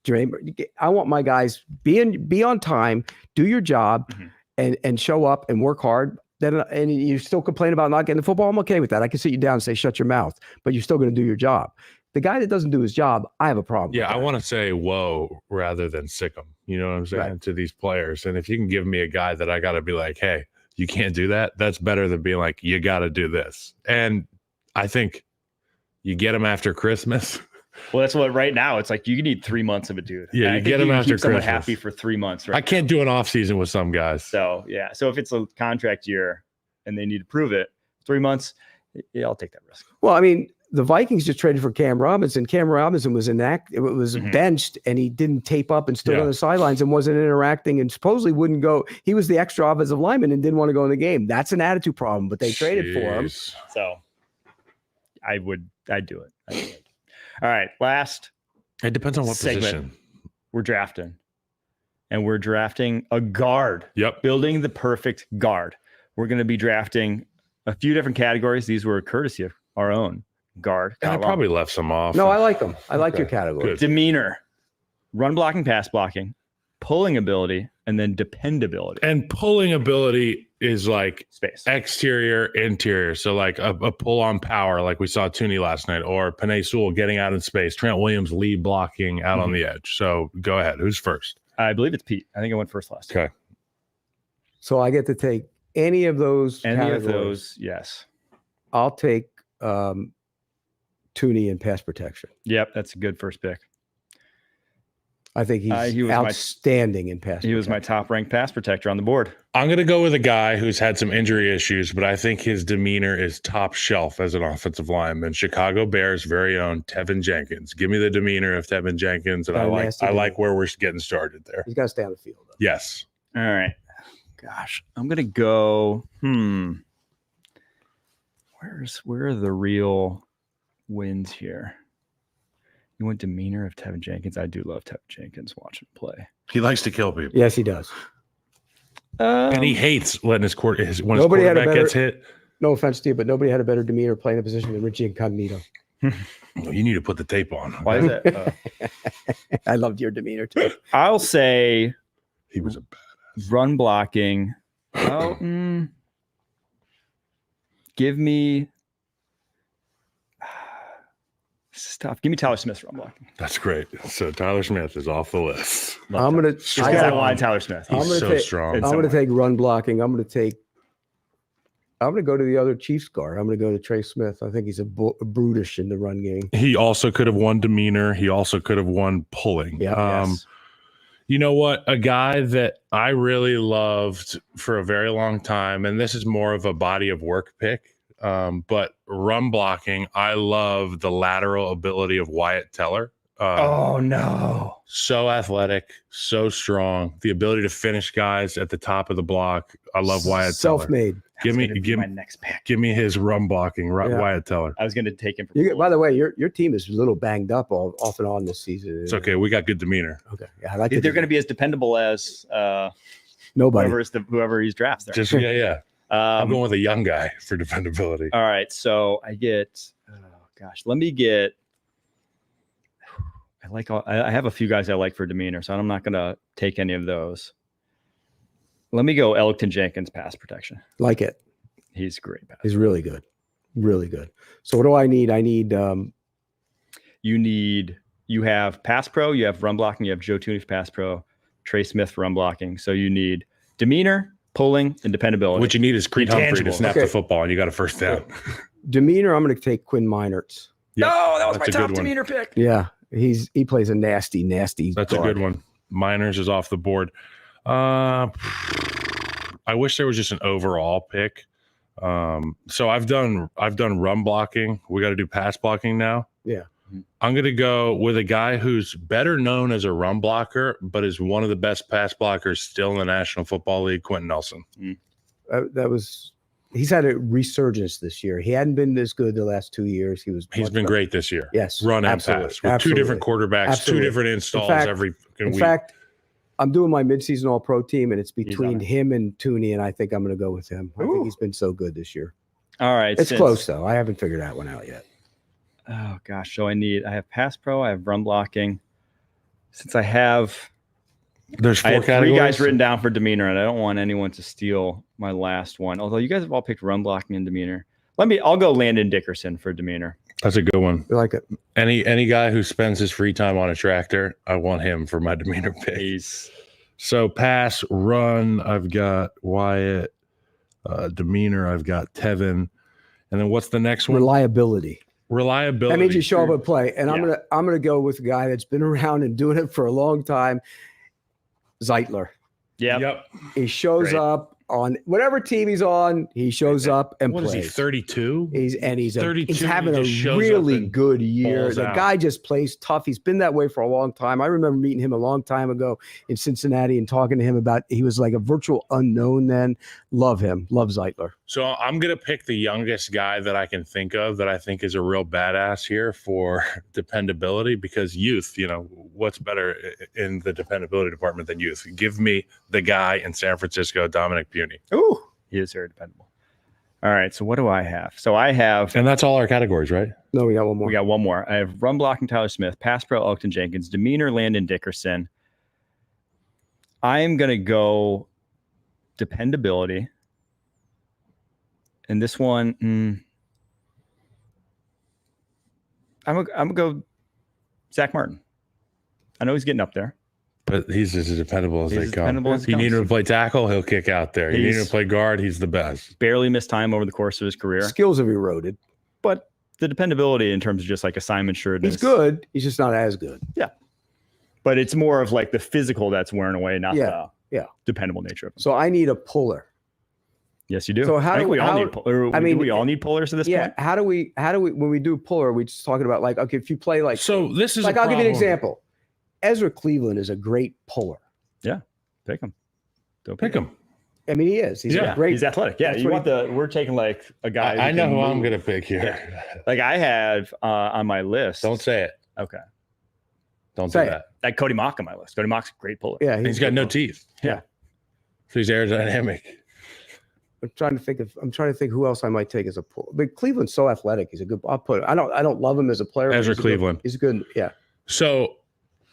Jermaine, I want my guys be on time, do your job, and show up and work hard. Then and you still complain about not getting the football. I'm okay with that. I can sit you down and say shut your mouth, but you're still going to do your job. The guy that doesn't do his job, I have a problem. Yeah, I want to say whoa rather than sick him. You know what I'm saying to these players. And if you can give me a guy that I got to be like, hey, you can't do that. That's better than being like, you got to do this. And I think you get him after Christmas. Well, that's what right now it's like. You need 3 months of a dude. Yeah, you get him after Christmas. Happy for 3 months. Right. I can't do an off season with some guys. So yeah. So if it's a contract year and they need to prove it, 3 months, yeah, I'll take that risk. Well, I mean, the Vikings just traded for Cam Robinson. Cam Robinson was benched and he didn't tape up and stood on the sidelines and wasn't interacting and supposedly wouldn't go. He was the extra offensive lineman and didn't want to go in the game. That's an attitude problem, but they traded for him. So I'd do it. All right. Last. It depends on what segment. Position. We're drafting. And we're drafting a guard. Yep. Building the perfect guard. We're going to be drafting a few different categories. These were courtesy of our own guard. I probably left some off. No, I like them. I like your category. Good. Demeanor, run blocking, pass blocking, pulling ability, and then dependability. And pulling ability is like space, exterior, interior. So like a pull on power, like we saw Tooney last night, or Penei Sewell getting out in space. Trent Williams lead blocking out on the edge. So go ahead. Who's first? I believe it's Pete. I think I went first last time. Okay. So I get to take any of those. Yes. I'll take Tooney in pass protection. Yep, that's a good first pick. I think he's outstanding in pass protection. He was my top-ranked pass protector on the board. I'm going to go with a guy who's had some injury issues, but I think his demeanor is top shelf as an offensive lineman. Chicago Bears' very own Tevin Jenkins. Give me the demeanor of Tevin Jenkins, and I like where we're getting started there. He's got to stay on the field, though. Yes. All right. Gosh, I'm going to go, where are the real wins here? You went demeanor of Tevin Jenkins. I do love Tevin Jenkins. Watching him play. He likes to kill people. Yes, he does. And he hates letting his quarterback gets hit. No offense to you, but nobody had a better demeanor playing a position than Richie Incognito. You need to put the tape on. Why is that? I loved your demeanor too. I'll say he was a badass. Run blocking. Oh, give me This is tough. Give me Tyler Smith's run blocking. That's great. So Tyler Smith is off the list. I'm gonna. I want Tyler Smith. He's so strong. I'm gonna take run blocking. I'm gonna go to the other Chiefs guard. I'm gonna go to Trey Smith. I think he's a brutish in the run game. He also could have won demeanor. He also could have won pulling. Yeah. Yes. You know what? A guy that I really loved for a very long time, and this is more of a body of work pick, but run blocking, I love the lateral ability of Wyatt Teller. Oh, no. So athletic, so strong, the ability to finish guys at the top of the block. I love Wyatt Teller. Self-made. Give me my next pick. Give me his run blocking, Wyatt Teller. I was going to take him. For By the way, your team is a little banged up off and on this season. It's okay. We got good demeanor. Okay. Yeah, I like it. They're going to be as dependable as nobody. Whoever he's drafts there. Just yeah. I'm going with a young guy for dependability. All right. So I get, let me get, I have a few guys I like for demeanor, so I'm not going to take any of those. Let me go Elton Jenkins pass protection. Like it. He's great. He's really good. Really good. So what do I need? I need you have pass pro, you have run blocking, you have Joe Tooney for pass pro, Trey Smith for run blocking. So you need demeanor, pulling, and dependability. What you need is Creed Humphrey to snap Okay. the football, and you got a first down. demeanor. I'm going to take Quinn Meinertz. Yep, No, that was that's my a top good one. demeanor pick. Yeah, he plays a nasty. That's guard. a good one. Miners is off the board. I wish there was just an overall pick. So I've done run blocking. We got to do pass blocking now. Yeah. I'm going to go with a guy who's better known as a run blocker, but is one of the best pass blockers still in the National Football League, Quentin Nelson. He's had a resurgence this year. He hadn't been this good the last 2 years. He's been great this year. Yes. Run and absolutely, pass with absolutely. 2 different quarterbacks, Absolutely. 2 different installs every In week. fact, I'm doing my midseason All-Pro team, and it's between on it. him and Tooney, and I think I'm going to go with him. I think he's been so good this year. All right. It's close, though. I haven't figured that one out yet. Oh, gosh. So I have pass pro, I have run blocking. Since I have There's 4 I had categories. 3 guys written down for demeanor, and I don't want anyone to steal my last one. Although you guys have all picked run blocking and demeanor. I'll go Landon Dickerson for demeanor. That's a good one. I like it. Any guy who spends his free time on a tractor, I want him for my demeanor pick. So pass, run, I've got Wyatt. Demeanor, I've got Tevin. And then what's the next one? Reliability. Reliability. That means you show up and play. And I'm gonna go with a guy that's been around and doing it for a long time. Zeitler. Yep. He shows up on whatever team he's on. He shows up and What plays. is he, 32? He's 32, having a he just shows up really and good year. balls The out. guy just plays tough. He's been that way for a long time. I remember meeting him a long time ago in Cincinnati and talking to him about he was like a virtual unknown then. Love him. Love Zeitler. So I'm going to pick the youngest guy that I can think of that I think is a real badass here for dependability, because youth, what's better in the dependability department than youth? Give me the guy in San Francisco, Dominic Puni. Ooh, he is very dependable. All right, so what do I have? So I have, And that's all our categories, right? No, we got one more. we got one more. I have run blocking Tyler Smith, pass pro Elton Jenkins, demeanor Landon Dickerson. I'm gonna go dependability, and this one, I'm gonna go Zach Martin. I know he's getting up there. But he's as dependable as He's they as come. dependable as it You need comes. him to play tackle, he'll kick out there. You need him to play guard, he's the best. Barely missed time over the course of his career, Skills have eroded. but the dependability in terms of just like assignment sureness. He's good. He's just not as good. But it's more of like the physical that's wearing away, not Yeah, the dependable nature of him. So I need a puller. Yes, you do. So how I think do- we all how- need pullers. I mean, do we all need pullers at this Yeah. point? How do we when we do puller, we just talking about like, okay, if you play like So this is like a I'll give you an problem. example. Ezra Cleveland is a great puller. Pick him. Don't Pick him. I mean, he is. He's Yeah, a great. He's athletic. Yeah, That's you what want we're taking like a guy. I know can who I'm move. going to pick here. Like I have on my list. Don't say it. Okay. Don't Say do it. that. Like Cody Mock on my list. Cody Mock's a great puller. Yeah, He's got no teeth. Yeah. So he's aerodynamic. I'm trying to think who else I might take as a pull. But Cleveland's so athletic. He's a good. I'll put. I don't love him as a player. but Ezra he's a Cleveland. He's a good. Yeah. So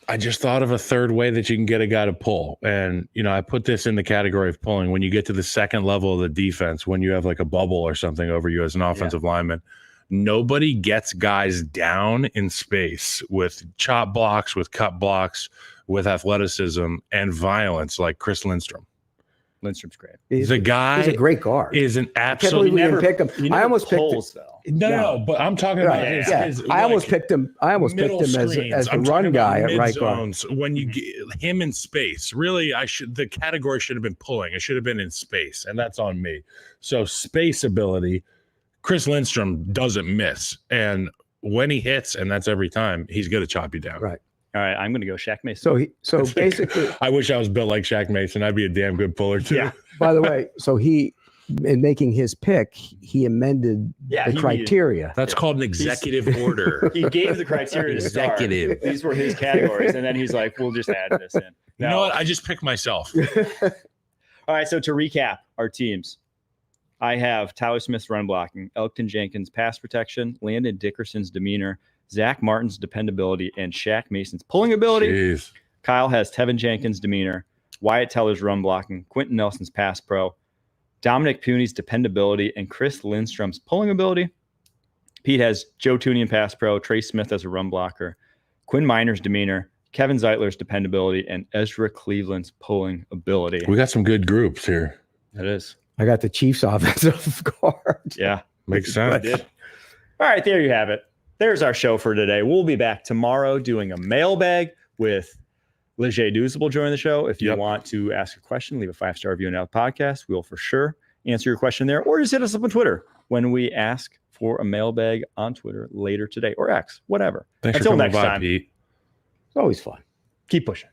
I just thought of a third way that you can get a guy to pull. And, I put this in the category of pulling. When you get to the second level of the defense, when you have like a bubble or something over you as an offensive lineman, Nobody gets guys down in space with chop blocks, with cut blocks, with athleticism and violence like Chris Lindstrom. Lindstrom's great. He's a great guard. Is an I absolute. can't believe we didn't pick him. I almost picked him. No, but I'm talking about his I almost picked him. I almost picked him as the run guy at right guard. When you get him in space, really, the category should have been pulling. It should have been in space, and that's on me. So space ability, Chris Lindstrom doesn't miss, and when he hits, and that's every time, he's going to chop you down. Right. All right, I'm going to go Shaq Mason. So basically, I wish I was built like Shaq Mason. I'd be a damn good puller too. Yeah. By the way, so in making his pick, he amended the criteria. That's called an executive order. He gave the criteria to start. These were his categories, and then he's like, "We'll just add this in." You know what? I just picked myself. All right. So to recap our teams, I have Tyler Smith's run blocking, Elkton Jenkins' pass protection, Landon Dickerson's demeanor, Zach Martin's dependability, and Shaq Mason's pulling ability. Jeez. Kyle has Tevin Jenkins' demeanor, Wyatt Teller's run blocking, Quentin Nelson's pass pro, Dominic Puney's dependability, and Chris Lindstrom's pulling ability. Pete has Joe Tooney pass pro, Trey Smith as a run blocker, Quinn Miner's demeanor, Kevin Zeitler's dependability, and Ezra Cleveland's pulling ability. We got some good groups here. That is. I got the Chiefs offensive guard. Yeah. Makes sense. All right, there you have it. There's our show for today. We'll be back tomorrow doing a mailbag with Leger Duzable joining the show. If you want to ask a question, leave a 5-star review on our podcast. We'll for sure answer your question there, or just hit us up on Twitter when we ask for a mailbag on Twitter later today, or X, whatever. Thanks Until for coming next by, time, Pete. It's always fun. keep pushing.